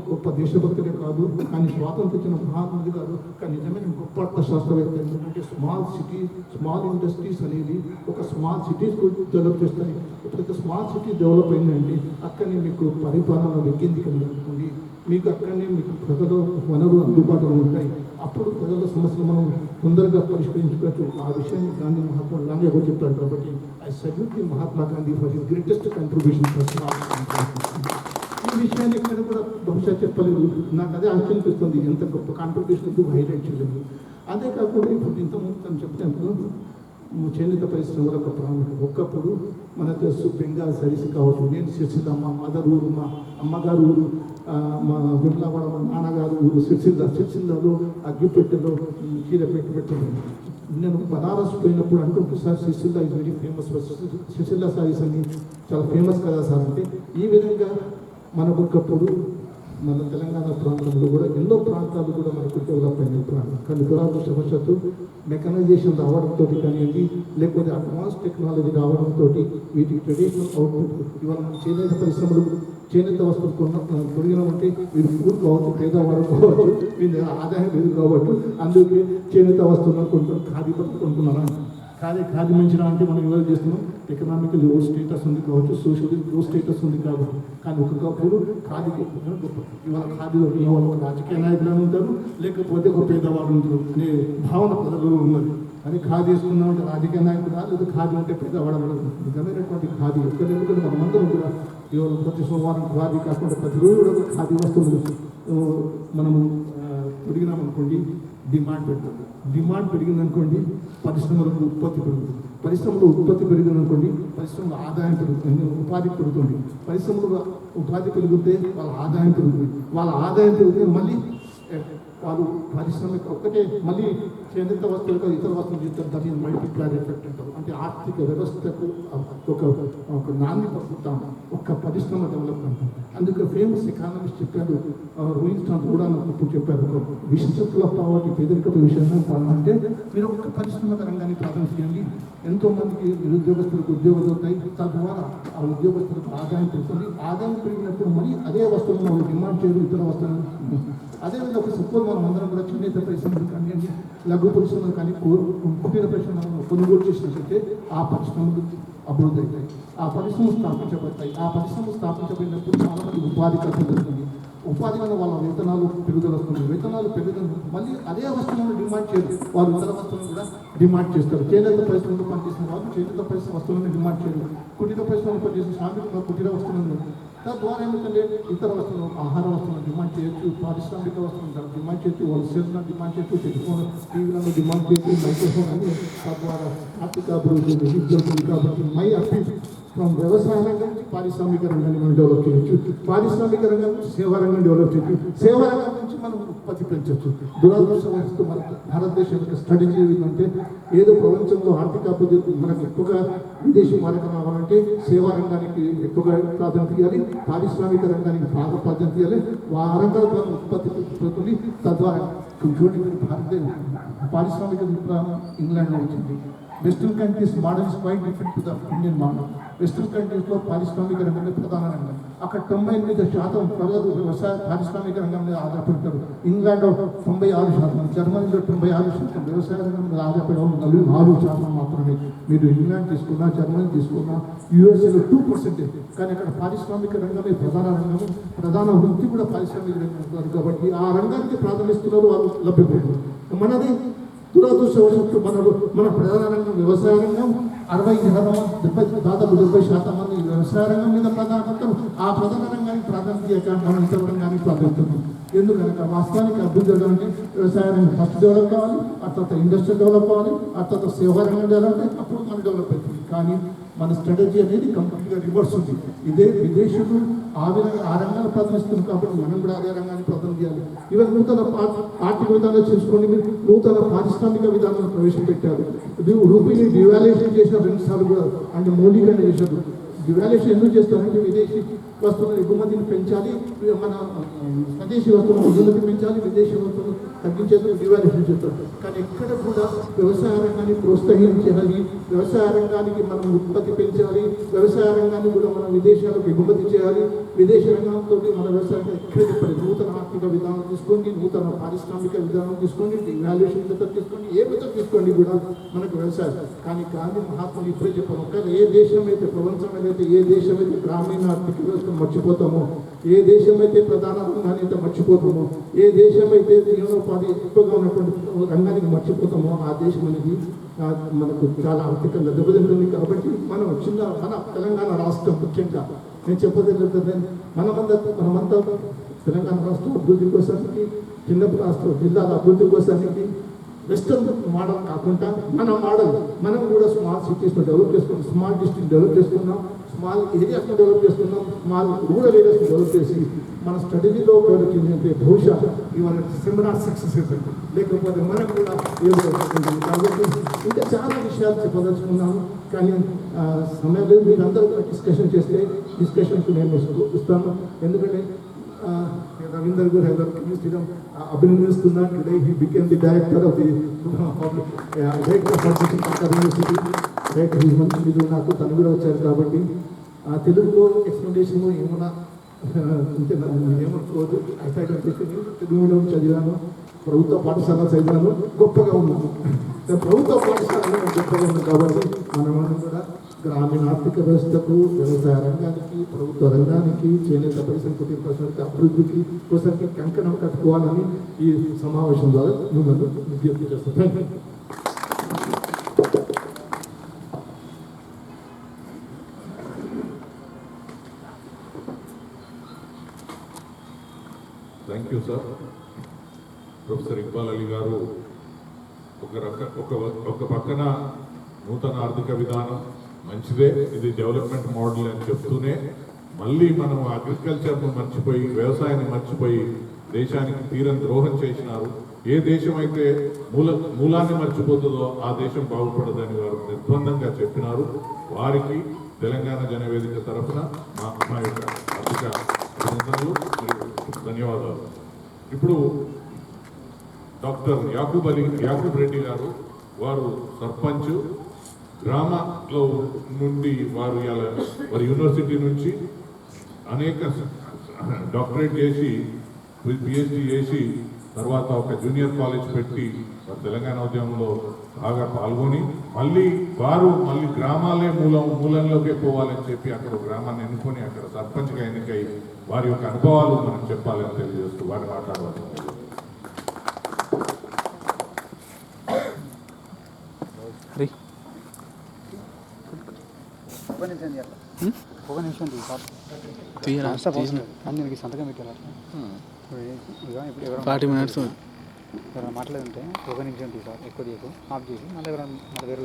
గొప్ప దేశభక్తులే కాదు, కానీ స్వాతంత్రం ఇచ్చిన మహాత్ముడు కాదు, కానీ నిజమైన గొప్ప అర్థశాస్త్రవేత్త. ఎందుకంటే స్మాల్ సిటీ, స్మాల్ ఇండస్ట్రీస్ అనేది ఒక స్మాల్ సిటీస్ డెవలప్ చేస్తాయి. ఎప్పుడైతే స్మాల్ సిటీ డెవలప్ అయిందండి, అక్కడనే మీకు పరిపాలన వెక్కిందికం జరుగుతుంది. మీకు అక్కడనే మీకు ప్రజల వనరులు అందుబాటులో ఉంటాయి. అప్పుడు ప్రజల సమస్యలు మనం తొందరగా పరిష్కరించుకోవచ్చు. ఆ విషయాన్ని గాంధీ మహాత్మా గాంధీ ఎవరు చెప్తారు. కాబట్టి I salute the Mahatma Gandhi for his greatest contribution for small. ఈ విషయాన్ని ఎక్కడ కూడా బహుశా చెప్పలేదు. నాకు అదే అనిపిస్తుంది, ఎంత గొప్ప కాంట్రిబ్యూషన్ ఎందుకు హైలైట్ చేయలేదు. అంతేకాకుండా ఇప్పుడు ఇంతకుముందు తను చెప్తాను, చేనేత పరిశ్రమల ఒక ప్రాముఖ్యత. ఒకప్పుడు మన తెలుసు బెంగాల్ సరిసి కావచ్చు, నేను సిరిసిల్ల, మా మదర్ ఊరు, మా అమ్మగారు ఊరు, మా విమలావాడ, మా నాన్నగారు ఊరు సిరిసిల్లలో అగ్గిపెట్టెలో చీర పెట్టాను. నేను బనారస్ పోయినప్పుడు అంటుంటే, sir Sircilla is very famous, Sircilla saris అని చాలా ఫేమస్ కదా సార్ అంటే, ఈ విధంగా మనకు ఒకప్పుడు మన తెలంగాణ ప్రాంతంలో కూడా ఎన్నో ప్రాంతాలు కూడా మనకు డెవలప్ అయిన ప్రాంతం. కానీ దురాదృష్టవశాత్తు మెకనైజేషన్ రావడంతో కానివ్వండి, లేకపోతే అడ్వాన్స్ టెక్నాలజీ రావడంతో వీటికి ట్రెడిషనల్ అవుట్పుట్ ఇవాళ మన చేనేత పరిశ్రమలు, చేనేత వస్తువులు కొరిగినామంటే వీరు ఊరు కావచ్చు, పేదవాడు కావచ్చు, వీరి ఆదాయం లేదు కావచ్చు, అందుకే చేనేత వస్తువులను కొంటున్నారు, ఖాదీ బట్టలు కొంటున్నారా. ఖాదీ మంచిగా అంటే మనం ఎవరు చేస్తున్నాం, ఎకనామికల్ లో స్టేటస్ ఉంది కావచ్చు, సోషల్ లో స్టేటస్ ఉంది కాబట్టి. కానీ ఒకప్పుడు ఖాదీ గొప్ప. ఇవాళ ఖాదీలో వాళ్ళు రాజకీయ నాయకులు ఉంటారు, లేకపోతే ఒక పేదవాడు ఉంటారు అనే భావన ప్రజలలో ఉన్నది. అని ఖాదీ వేసుకున్నామంటే రాజకీయ నాయకుడు రాదు, లేదా ఖాదీ ఉంటే పేదవాడు అవ్వడం. నిజమైనటువంటి ఖాదీ ఎక్కడ ఎందుకంటే మనమందరం కూడా ఇవాళ ప్రతి సోమవారం ఖాదీ కాకుండా ప్రతిరోజు కూడా ఖాదీ వస్తువులు మనము పెరిగినామనుకోండి, డిమాండ్ పెడుతుంది. డిమాండ్ పెరిగిందనుకోండి, పరిశ్రమలకు ఉత్పత్తి పెరుగుతుంది. పరిశ్రమలో ఉత్పత్తి పెరిగిందనుకోండి, పరిశ్రమల ఆదాయం పెరుగుతుంది, ఉపాధి పెరుగుతుంది. పరిశ్రమలు ఉపాధి పెరిగితే వాళ్ళ ఆదాయం పెరుగుతుంది. వాళ్ళ ఆదాయం పెరిగితే మళ్ళీ వాళ్ళు పారిశ్రామిక ఒక్కటే మళ్ళీ చేనేత వస్తువులు ఇతర వస్తువులు చేస్తారు. దాన్ని మల్టీప్లైర్ ఎఫెక్ట్ అంటారు. అంటే ఆర్థిక వ్యవస్థకు ఒక నాంది పడుతుంటాం, ఒక్క పరిశ్రమ డెవలప్మెంట్. అందుకే ఫేమస్ ఎకానమిస్ట్ చెప్పారు, రోయిన్స్టాన్ కూడా నాకు ఇప్పుడు చెప్పారు, ఒక విశిష్టతల పావర్టీ, పేదరికపు విషయంలో అంటే మీరు ఒక్క పరిశ్రమ రంగాన్ని ప్రాధాన్యత చేయండి. ఎంతో మందికి నిరుద్యోగస్తులకు ఉద్యోగాలు దొరుకుతాయి. తద్వారా ఆ ఉద్యోగస్తులకు ఆదాయం పెరుగుతుంది. ఆదాయం పెరిగినప్పుడు మళ్ళీ అదే వస్తువులను వాళ్ళు డిమాండ్ చేయరు, ఇతర వస్తువులను. అదేవిధంగా ఒక సపోజ్ మనం అందరం కూడా చేనేత పరిశ్రమలు కానీ, లఘు పరిశ్రమలు కానీ, కుటీర పరిశ్రమలను కొనుగోలు చేసినట్లయితే ఆ పరిశ్రమలు అభివృద్ధి అవుతాయి, ఆ పరిశ్రమలు స్థాపించబడతాయి. ఆ పరిశ్రమలు స్థాపించబడినప్పుడు చాలా మంది ఉపాధి కల్పన జరుగుతుంది. ఉపాధి వల్ల వాళ్ళ వేతనాలు పెరుగుదల వస్తుంది. వేతనాలు పెరుగుదల మళ్ళీ అదే వస్తువులను డిమాండ్ చేయరు, వాళ్ళు ఇతర వస్తువులను కూడా డిమాండ్ చేస్తారు. చేనేత పరిశ్రమలో పనిచేసిన వాళ్ళు చేనేత పరిశ్రమ వస్తువులను డిమాండ్ చేయరు, కుటీర పరిశ్రమలో పనిచేసిన శ్రామికులు కుటీర వస్తువులను. తద్వారా ఎందుకంటే ఇతర వస్తువులు, ఆహార వస్తువులను డిమాండ్ చేయొచ్చు, పారిశ్రామిక వస్తువులను డిమాండ్ చేయొచ్చు, హోల్సేల్లను డిమాండ్ చేయొచ్చు, టెలిఫోన్ టీవీలను డిమాండ్ చేయొచ్చు, మైక్రోఫోన్ అని. తద్వారా ఆర్థిక అభివృద్ధి నిరుద్యోగులు. కాబట్టి మై అప్పీల్ ఫ్రమ్ వ్యవసాయ రంగం నుంచి పారిశ్రామిక రంగాన్ని మనం డెవలప్ చేయొచ్చు, పారిశ్రామిక రంగం నుంచి సేవా రంగం డెవలప్ చేయొచ్చు, సేవా రంగం నుంచి మనం ఉత్పత్తి పెంచవచ్చు. దురదృష్టవస్తు మన భారతదేశం యొక్క స్ట్రాటజీ ఏంటంటే ఏదో ప్రపంచంలో ఆర్థిక అభివృద్ధి మనకు ఎక్కువగా విదేశీ మారకం రావాలంటే సేవా రంగానికి ఎక్కువగా ప్రాధాన్యత ఇవ్వాలి, పారిశ్రామిక రంగానికి బాగా ప్రాధాన్యత ఇవ్వాలి. ఆ రంగాల ద్వారా ఉత్పత్తి పెరుగుతుంది. తద్వారా చూడండి, మీరు భారతదేశం పారిశ్రామిక విప్లవం ఇంగ్లాండ్లో వచ్చింది. Western countries model is quite different to the Indian model. Western కంట్రీస్లో పారిశ్రామిక రంగమే ప్రధాన రంగం. అక్కడ 98% ప్రజలు వ్యవసాయ పారిశ్రామిక రంగం మీద ఆధారపడతారు. ఇంగ్లాండ్లో 96%, జర్మనీలో 96% వ్యవసాయ రంగం మీద ఆధారపడే 4% మాత్రమే. మీరు ఇంగ్లాండ్ తీసుకున్నా, జర్మనీ తీసుకున్నా, యూఎస్ఏలో 2%. కానీ అక్కడ పారిశ్రామిక రంగమే ప్రధాన రంగం, ప్రధాన వృత్తి కూడా పారిశ్రామిక రంగం. కాబట్టి ఆ రంగానికి ప్రాధాన్యస్తున్నారు, వాళ్ళు లభ్యపడుతున్నారు. మనది దురదృష్టవశాత్తు మన ప్రధాన రంగం వ్యవసాయ రంగం. 70% మంది వ్యవసాయ రంగం మీద ప్రాధాన్యత, ఆ ప్రధాన రంగానికి ప్రాధాన్యత ఇవ్వక మనం ఇతర రంగానికి ప్రాధాన్యత. ఎందుకనగా వాస్తవానికి అభివృద్ధి జరగాలంటే వ్యవసాయ రంగం ఫస్ట్ డెవలప్ కావాలి, ఆ తర్వాత ఇండస్ట్రీ డెవలప్ కావాలి, ఆ తర్వాత సేవా రంగం డెవలప్ అయితే అప్పుడు మనం డెవలప్ అవుతుంది. కానీ మన స్ట్రాటజీ అనేది కంప్లీట్గా రివర్స్ ఉంది. ఇదే విదేశీయులు ఆ విధంగా ఆ రంగాన్ని ప్రాధాన్యస్తుంది, కాబట్టి మనం కూడా అదే రంగాన్ని ప్రాధాన్యత చేయాలి. ఇవాళ నూతన ఆర్థిక విధానాలు చేసుకోండి, మీరు నూతన పారిశ్రామిక విధానాలను ప్రవేశపెట్టారు. రూపీని డివాల్యుయేషన్ చేసిన 2 సార్లు కూడా అంటే మౌలికంగా చేశారు. డివాల్యుయేషన్ ఎందుకు చేస్తారంటే విదేశీ వస్తువుల ఎగుమతిని పెంచాలి, మన స్వదేశీ వస్తువుల ఎగుమతి పెంచాలి, విదేశీ వస్తువులు తగ్గించేందుకు డివాల్యుయేషన్ చేస్తారు. కానీ ఎక్కడ కూడా వ్యవసాయ రంగాన్ని ప్రోత్సహించాలి, వ్యవసాయ రంగానికి మనం ఉత్పత్తి పెంచాలి, వ్యవసాయ రంగాన్ని కూడా మనం విదేశాలకు ఎగుమతి చేయాలి. విదేశీ రంగంతో మన వ్యవసాయం ఎక్కడ చెప్పాలి. నూతన ఆర్థిక విధానం తీసుకోండి, నూతన పారిశ్రామిక విధానం తీసుకోండి, డివాల్యుయేషన్ మెథడ్ తీసుకోండి, ఏ మెథడ్ తీసుకోండి కూడా మనకు వ్యవసాయం. కానీ గాంధీ మహాత్ములు ఇప్పుడే చెప్పారు, ఒక ఏ దేశం అయితే ప్రపంచం ఏదైతే ఏ దేశం అయితే గ్రామీణ ఆర్థిక వ్యవస్థ మర్చిపోతామో, ఏ దేశం అయితే ప్రధాన రంగాన్ని అయితే మర్చిపోతామో, ఏ దేశం అయితే జీవనోపాధి ఎక్కువగా ఉన్నటువంటి రంగానికి మర్చిపోతామో ఆ దేశం అనేది మనకు చాలా ఆర్థికంగా దెబ్బతింటుంది. కాబట్టి మన తెలంగాణ రాష్ట్రం ముఖ్యంగా నేను చెప్పదలుగుతుంది, మనమంతా తెలంగాణ రాష్ట్రం అభివృద్ధి కోసానికి, చిన్న రాష్ట్రం జిల్లాల అభివృద్ధి కోసానికి వెస్టర్న్ మోడల్ కాకుండా మన మోడల్ మనం కూడా స్మార్ట్ సిటీస్లో డెవలప్ చేసుకున్నాం, స్మార్ట్ డిస్ట్రిక్ట్ డెవలప్ చేసుకున్నాం, స్మాల్ ఏరియాస్లో డెవలప్ చేసుకున్నాం, స్మాల్ రూరల్ ఏరియాస్లో డెవలప్ చేసి మన స్టడీలో డెవలప్ చేసినట్టే బహుశా ఇవాళ సెమినార్ సక్సెస్ అవుతుంది, లేకపోతే మనకు కూడా ఏదో అవుతుంది. కాబట్టి ఇంకా చాలా విషయాలు చెప్పదలుచుకున్నాను, కానీ సమయం లేదు. మీరందరూ డిస్కషన్ చేస్తే డిస్కషన్కి నేను ఇస్తాను. ఎందుకంటే రవీందర్ గారు శ్రీరామ్ అభినందిస్తున్నాను. Today he became the director of the director of university. Director ఈ మంచి మీరు నాకు తను కూడా వచ్చారు. కాబట్టి ఆ తెలుగులో ఎక్స్ప్లెనేషన్ ఏమన్నా ఉంటే ఏమనుకోవద్దు. తెలుగు మీడియం చదివాను, ప్రభుత్వ పాఠశాల చదివాను, గొప్పగా ఉన్నాను. ప్రభుత్వ పాఠశాలలో గొప్పగా ఉంది. కాబట్టి మనం కూడా గ్రామీణ ఆర్థిక వ్యవస్థకు, వ్యవసాయ రంగానికి, ప్రభుత్వ రంగానికి, చేనేత పరిశ్రమ కుటీర పరిశ్రమకి అభివృద్ధికి కోసానికి కంకణం కట్టుకోవాలని ఈ సమావేశం ద్వారా మిమ్మల్ని విజ్ఞప్తి చేస్తాను. Thank you sir. Professor Iqbal Ali గారు ఒక పక్కన నూతన ఆర్థిక విధానం మంచిదే, ఇది డెవలప్మెంట్ మోడల్ అని చెప్తూనే మళ్ళీ మనం అగ్రికల్చర్ను మర్చిపోయి, వ్యవసాయాన్ని మర్చిపోయి దేశానికి తీరం ద్రోహం చేసినారు. ఏ దేశం అయితే మూలాన్ని మర్చిపోతుందో ఆ దేశం బాగుపడదని వారు నిర్బంధంగా చెప్పినారు. వారికి తెలంగాణ జనవేదిక తరఫున మా యొక్క ఆర్థిక అభినందనలు మరియు ధన్యవాదాలు. ఇప్పుడు డాక్టర్ యాకూబ్ రెడ్డి గారు, వారు సర్పంచ్, గ్రామంలో నుండి వారి యూనివర్సిటీ నుంచి అనేక డాక్టరేట్ చేసి, పిహెచ్డి చేసి తర్వాత ఒక జూనియర్ కాలేజ్ పెట్టి వారు తెలంగాణ ఉద్యమంలో బాగా పాల్గొని మళ్ళీ గ్రామాలే మూలంలోకి పోవాలని చెప్పి అక్కడ ఒక గ్రామాన్ని ఎన్నుకొని అక్కడ సర్పంచ్గా ఎన్నికై వారి యొక్క అనుభవాలు మనం చెప్పాలని తెలియజేస్తూ వారిని మాట్లాడవచ్చు. ఒక నిమిషం అందరికి సంతకం పెట్టారు. 40 minutes ఎవరైనా మాట్లాడుతుంటే ఒక నిమిషం సార్ ఎక్కువ తీసు ఆఫ్ చేసి మళ్ళీ ఎవరైనా వేరే